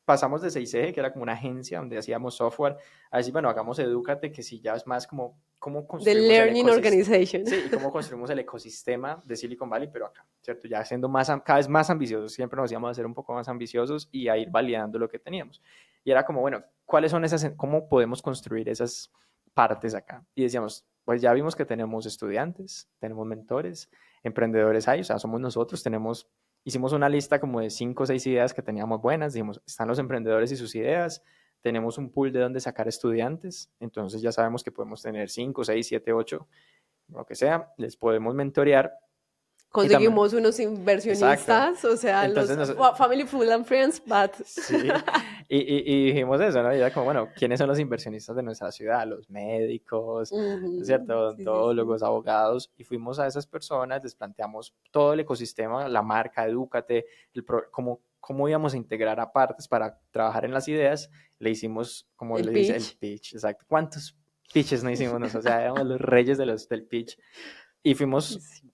Pasamos de 6Eje, que era como una agencia donde hacíamos software, a decir, bueno, hagamos Educate, que sí ya es más como cómo The construimos el Learning ecosistema. Organization. Sí, y cómo construimos el ecosistema de Silicon Valley, pero acá, ¿cierto? Ya siendo más, cada vez más ambiciosos, siempre nos íbamos a ser un poco más ambiciosos y a ir validando lo que teníamos. Y era como, bueno, ¿cuáles son esas, cómo podemos construir esas partes acá? Y decíamos, pues ya vimos que tenemos estudiantes, tenemos mentores, emprendedores hay, o sea, somos nosotros, hicimos una lista como de 5 o 6 ideas que teníamos buenas, dijimos, están los emprendedores y sus ideas, tenemos un pool de donde sacar estudiantes, entonces ya sabemos que podemos tener 5, 6, 7, 8, lo que sea, les podemos mentorear. Y también, Conseguimos unos exacto, inversionistas, o sea, entonces los Family, Food and Friends, but... sí, y dijimos eso, ¿no? Y era como, bueno, ¿quiénes son los inversionistas de nuestra ciudad? Los médicos, ¿cierto? Sí, sí, sí. Odontólogos, abogados, y fuimos a esas personas, les planteamos todo el ecosistema, la marca, Edúcate, cómo íbamos a integrar a partes para trabajar en las ideas, le hicimos, como El le dice, el pitch. pitch, exacto. ¿Cuántos pitches no hicimos nosotros? O sea, éramos los reyes del pitch, y fuimos Sí.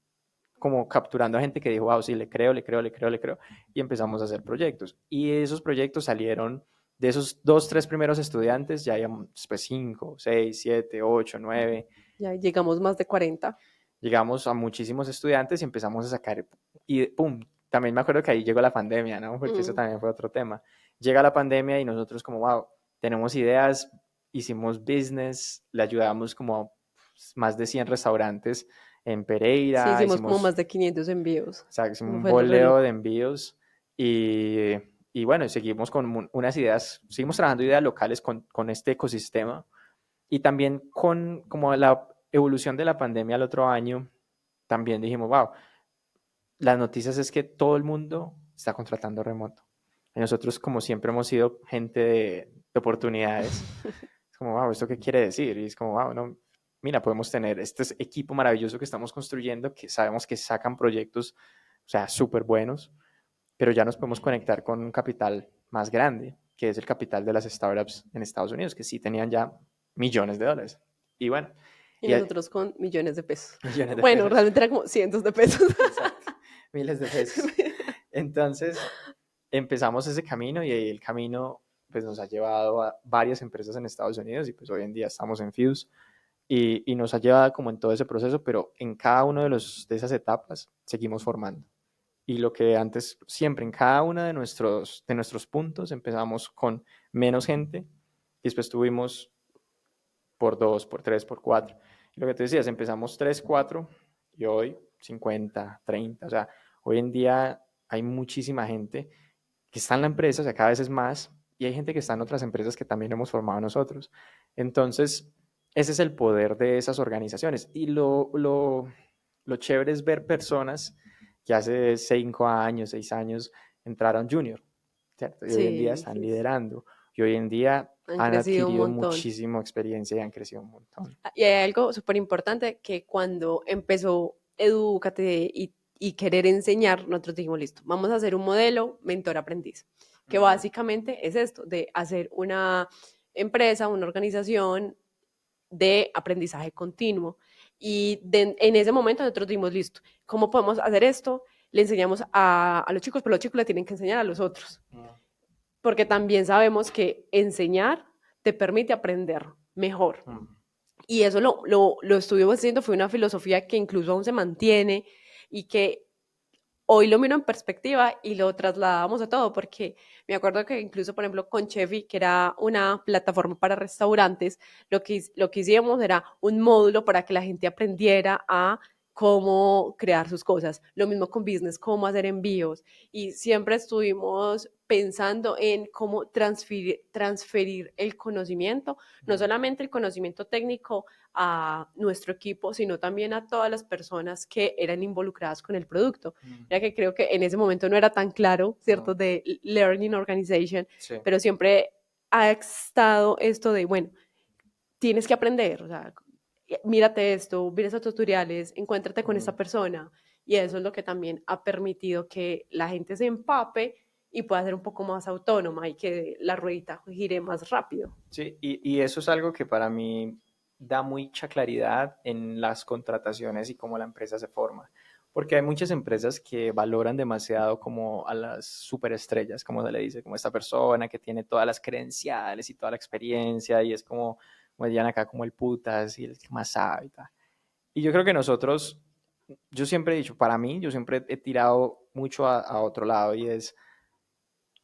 como capturando a gente que dijo, wow, sí, le creo, le creo, le creo, le creo, y empezamos a hacer proyectos. Y esos proyectos salieron de esos 2, 3 primeros estudiantes, ya habíamos pues 5, 6, 7, 8, 9, Ya llegamos más de 40. llegamos a muchísimos estudiantes y empezamos a sacar, y pum, también me acuerdo que ahí llegó la pandemia, ¿no? Porque eso Mm. también fue otro tema. Llega la pandemia y nosotros como, wow, tenemos ideas, hicimos business, le ayudamos como a más de 100 restaurantes en Sí, Pereira, hicimos como hicimos, más de 500 envíos. o sea, hicimos Eso un fue re boleo de loco. envíos y bueno, seguimos con unas ideas, seguimos trabajando ideas locales con este ecosistema y también con como la evolución de la pandemia el otro año, también dijimos, wow, las noticias es que todo el mundo está contratando remoto. Y nosotros, como siempre, hemos sido gente de oportunidades. Es como, wow, ¿esto qué quiere decir? Y es como, wow, no, mira, podemos tener este equipo maravilloso que estamos construyendo, que sabemos que sacan proyectos, o sea, súper buenos, pero ya nos podemos conectar con un capital más grande, que es el capital de las startups en Estados Unidos, que sí tenían ya millones de dólares. Y bueno, Y Y a- nosotros con millones de pesos. millones de Bueno, pesos. realmente era como cientos de pesos. Exacto, miles de pesos. Entonces empezamos ese camino y el camino pues nos ha llevado a varias empresas en Estados Unidos y pues hoy en día estamos en Fuse y nos ha llevado como en todo ese proceso, pero en cada uno de esas etapas seguimos formando. Y lo que antes, siempre en cada uno de nuestros puntos empezamos con menos gente y después tuvimos por dos, por tres, por cuatro. Y lo que te decías, empezamos tres, cuatro y hoy 50, 30. O sea, hoy en día hay muchísima gente que está en la empresa, o sea, cada vez es más, y hay gente que está en otras empresas que también hemos formado nosotros. Entonces, ese es el poder de esas organizaciones. Y lo chévere es ver personas que hace 5 años, 6 años entraron junior, ¿cierto? Y hoy en día Sí, están sí, sí. liderando. Y hoy en día Han han crecido un adquirido montón. muchísima experiencia y han crecido un montón. Y hay algo súper importante que cuando empezó Edúcate y querer enseñar, nosotros dijimos, listo, vamos a hacer un modelo mentor-aprendiz, que básicamente es esto, de hacer una empresa, una organización de aprendizaje continuo. Y en ese momento nosotros dijimos, listo, ¿cómo podemos hacer esto? Le enseñamos a los chicos, pero los chicos le tienen que enseñar a los otros, porque también sabemos que enseñar te permite aprender mejor. Y eso lo estuvimos haciendo, fue una filosofía que incluso aún se mantiene y que hoy lo miro en perspectiva y lo trasladamos a todo, porque me acuerdo que incluso, por ejemplo, con Chefy, que era una plataforma para restaurantes, lo que hicimos era un módulo para que la gente aprendiera a cómo crear sus cosas. Lo mismo con business, cómo hacer envíos. Y siempre estuvimos pensando en cómo transferir el conocimiento, no solamente el conocimiento técnico a nuestro equipo, sino también a todas las personas que eran involucradas con el producto, ya que creo que en ese momento no era tan claro, ¿cierto?, No, de Learning Organization, sí. pero siempre ha estado esto de, bueno, tienes que aprender, o sea, mírate esto, mira esos tutoriales, encuéntrate con esta persona, y eso es lo que también ha permitido que la gente se empape y pueda ser un poco más autónoma y que la ruedita gire más rápido. Sí, y eso es algo que para mí da mucha claridad en las contrataciones y cómo la empresa se forma. Porque hay muchas empresas que valoran demasiado como a las superestrellas, como se le dice, como esta persona que tiene todas las credenciales y toda la experiencia y es como dirían acá, como el putas y el que más sabe y tal. Y yo creo que nosotros, yo siempre he dicho, para mí, yo siempre he tirado mucho a otro lado y es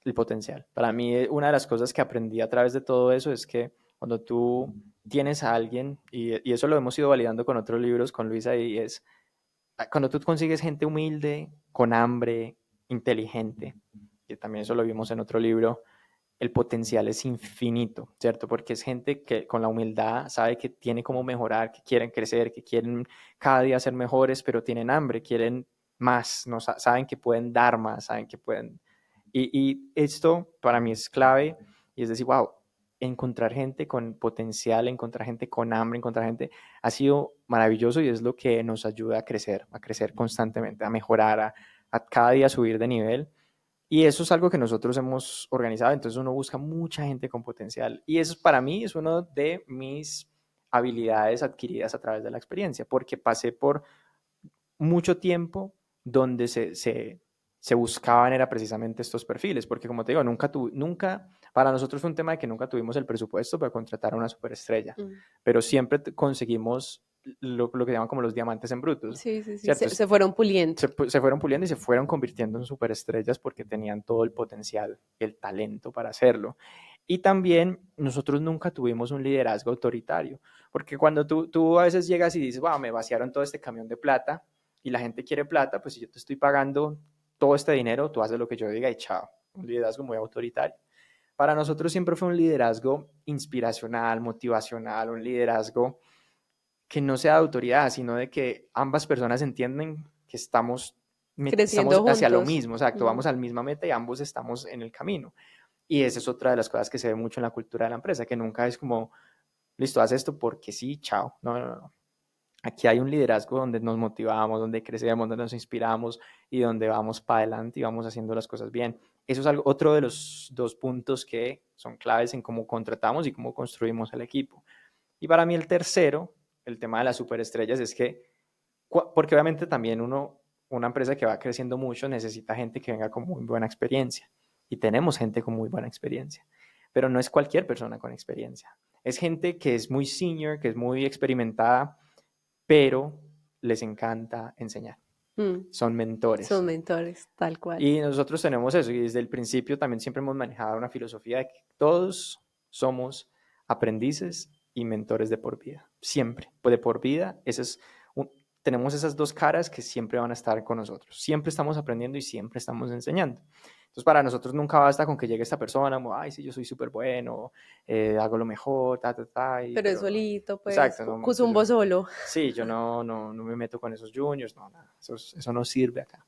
el potencial. Para mí, una de las cosas que aprendí a través de todo eso es que cuando tú tienes a alguien, y eso lo hemos ido validando con otros libros, con Luisa, y es cuando tú consigues gente humilde, con hambre, inteligente, que también eso lo vimos en otro libro, el potencial es infinito, ¿cierto? Porque es gente que con la humildad sabe que tiene cómo mejorar, que quieren crecer, que quieren cada día ser mejores, pero tienen hambre, quieren más, ¿no? Saben que pueden dar más, saben que pueden. Y esto para mí es clave y es decir, wow, encontrar gente con potencial, encontrar gente con hambre, encontrar gente ha sido maravilloso y es lo que nos ayuda a crecer constantemente, a mejorar, a cada día subir de nivel. Y eso es algo que nosotros hemos organizado, entonces uno busca mucha gente con potencial. Y eso para mí es una de mis habilidades adquiridas a través de la experiencia, porque pasé por mucho tiempo donde se buscaban era precisamente estos perfiles, porque como te digo, nunca, para nosotros fue un tema de que nunca tuvimos el presupuesto para contratar a una superestrella, Mm. pero siempre conseguimos lo que llaman como los diamantes en brutos, Sí, sí, sí, ¿cierto? se fueron puliendo. Se fueron puliendo y se fueron convirtiendo en superestrellas porque tenían todo el potencial, el talento para hacerlo. Y también nosotros nunca tuvimos un liderazgo autoritario, porque cuando tú a veces llegas y dices, wow, me vaciaron todo este camión de plata y la gente quiere plata, pues si yo te estoy pagando todo este dinero, tú haces lo que yo diga y chao. Un liderazgo muy autoritario. Para nosotros siempre fue un liderazgo inspiracional, motivacional, un liderazgo que no sea de autoridad, sino de que ambas personas entienden que estamos Creciendo hacia lo juntos. mismo, exacto, Mm. vamos al misma meta y ambos estamos en el camino. Y esa es otra de las cosas que se ve mucho en la cultura de la empresa, que nunca es como, listo, haz esto porque sí, chao. No, no, no. Aquí hay un liderazgo donde nos motivamos, donde crecemos, donde nos inspiramos y donde vamos para adelante y vamos haciendo las cosas bien. Eso es algo, otro de los dos puntos que son claves en cómo contratamos y cómo construimos el equipo. Y para mí el tercero el tema de las superestrellas es que, porque obviamente también una empresa que va creciendo mucho necesita gente que venga con muy buena experiencia. Y tenemos gente con muy buena experiencia. Pero no es cualquier persona con experiencia. Es gente que es muy senior, que es muy experimentada, pero les encanta enseñar. Mm, Son mentores. son mentores, tal cual. Y nosotros tenemos eso, y desde el principio también siempre hemos manejado una filosofía de que todos somos aprendices y mentores de por vida. Siempre, pues de por vida, tenemos esas dos caras que siempre van a estar con nosotros. Siempre estamos aprendiendo y siempre estamos enseñando. Entonces, para nosotros nunca basta con que llegue esta persona, como, ay, sí, yo soy súper bueno, hago lo mejor, Pero es pero solito, pues, exacto, no, pues Cuzumbo solo. sí, yo no me meto con esos juniors, no, nada, eso no sirve acá,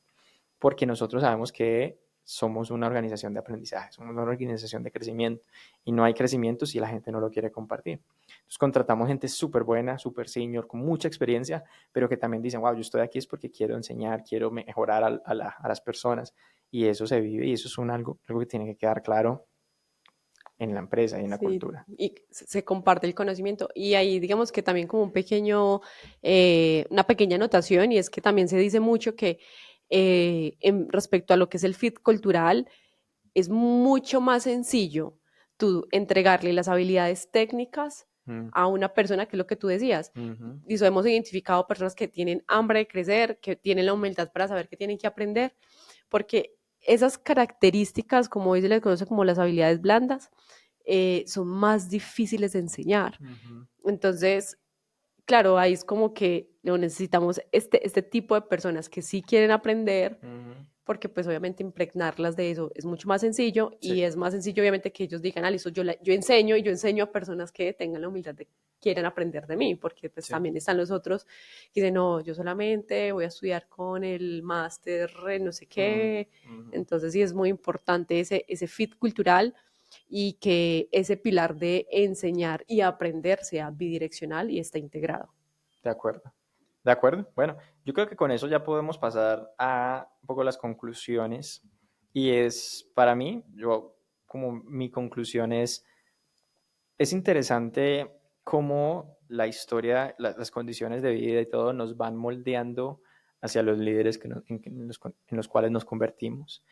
porque nosotros sabemos que somos una organización de aprendizaje, somos una organización de crecimiento, y no hay crecimiento si la gente no lo quiere compartir. Entonces contratamos gente súper buena, súper senior, con mucha experiencia, pero que también dicen, wow, yo estoy aquí es porque quiero enseñar, quiero mejorar a las personas, y eso se vive, y eso es algo que tiene que quedar claro en la empresa y en la Sí, cultura. y se comparte el conocimiento. Y ahí digamos que también como una pequeña anotación, y es que también se dice mucho que respecto a lo que es el fit cultural, es mucho más sencillo tú entregarle las habilidades técnicas Mm, a una persona, que es lo que tú decías. ujú, Y eso hemos identificado personas que tienen hambre de crecer, que tienen la humildad para saber que tienen que aprender, porque esas características, como hoy se les conoce como las habilidades blandas, son más difíciles de enseñar. ujú, Entonces, claro, ahí es como que lo necesitamos este tipo de personas que sí quieren aprender, ujú. porque pues obviamente impregnarlas de eso es mucho más sencillo, y Sí, es más sencillo obviamente que ellos digan, ah, listo, yo enseño, y yo enseño a personas que tengan la humildad de quieren aprender de mí, porque pues sí. también están los otros que dicen, no, yo solamente voy a estudiar con el máster no sé Mm, qué. ujú. Entonces sí es muy importante ese fit cultural, y que ese pilar de enseñar y aprender sea bidireccional y esté integrado. De acuerdo. De acuerdo. Bueno, yo creo que con eso ya podemos pasar a un poco las conclusiones. Y es, para mí, como mi conclusión es interesante cómo la historia, las condiciones de vida y todo nos van moldeando hacia los líderes en los cuales nos convertimos.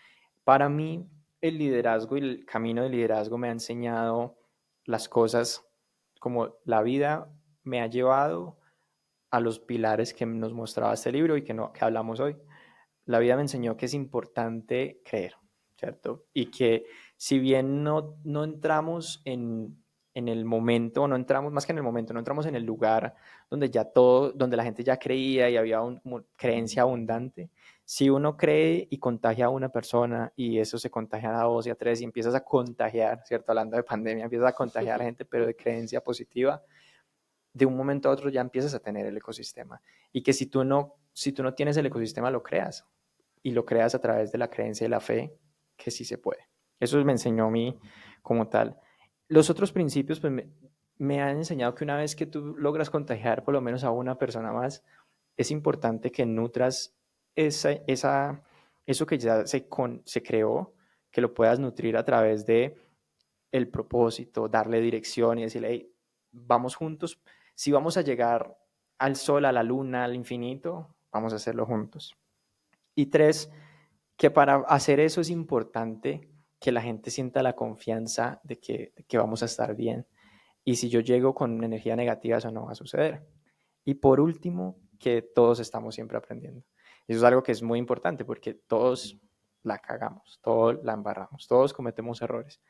Para mí, el liderazgo y el camino del liderazgo me ha enseñado las cosas como la vida me ha llevado a los pilares que nos mostraba este libro y que hablamos hoy. La vida me enseñó que es importante creer, ¿cierto? Y que si bien no entramos en el momento, no entramos, más que en el momento, no entramos en el lugar donde la gente ya creía y había como creencia abundante. Si uno cree y contagia a una persona y eso se contagia a dos y a tres y empiezas a contagiar, ¿cierto? Hablando de pandemia, empiezas a contagiar a gente, pero de creencia positiva, de un momento a otro ya empiezas a tener el ecosistema. Y que si tú no tienes el ecosistema, lo creas. Y lo creas a través de la creencia y la fe, que sí se puede. Eso me enseñó a mí como tal. Los otros principios, pues me han enseñado que una vez que tú logras contagiar por lo menos a una persona más, es importante que nutras eso que ya se creó, que lo puedas nutrir a través de el propósito, darle dirección y decirle, hey, vamos juntos. Si vamos a llegar al sol, a la luna, al infinito, vamos a hacerlo juntos. Y tres, que para hacer eso es importante que la gente sienta la confianza de que vamos a estar bien. Y si yo llego con energía negativa, eso no va a suceder. Y por último, que todos estamos siempre aprendiendo. Eso es algo que es muy importante porque todos la cagamos, todos la embarramos, todos cometemos errores.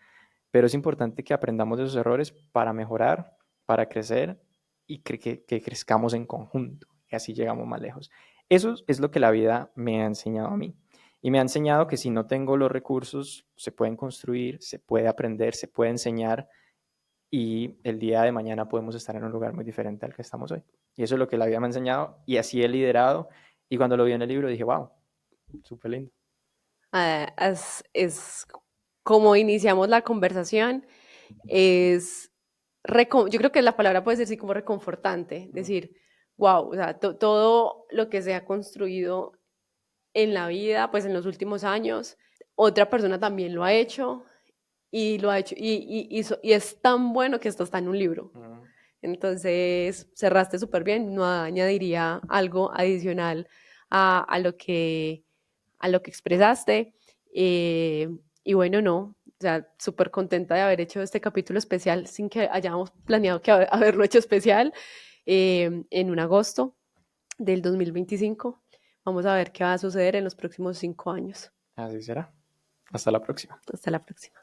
Pero es importante que aprendamos de esos errores para mejorar, para crecer y que crezcamos en conjunto. Y así llegamos más lejos. Eso es lo que la vida me ha enseñado a mí. Y me ha enseñado que si no tengo los recursos, se pueden construir, se puede aprender, se puede enseñar y el día de mañana podemos estar en un lugar muy diferente al que estamos hoy. Y eso es lo que la vida me ha enseñado y así he liderado. Y cuando lo vi en el libro dije, wow, súper lindo. Es como iniciamos la conversación, yo creo que la palabra puede ser así como reconfortante, Mm, decir, wow, o sea, todo lo que se ha construido en la vida, pues en los últimos años, otra persona también lo ha hecho, y lo ha hecho, y es tan bueno que esto está en un libro. mm. Entonces, cerraste súper bien, no añadiría algo adicional a lo que expresaste. Eh, y bueno, no, o sea, súper contenta de haber hecho este capítulo especial sin que hayamos planeado que haberlo hecho especial en un agosto del 2025. Vamos a ver qué va a suceder en los próximos 5 años. Así será. Hasta la próxima. Hasta la próxima.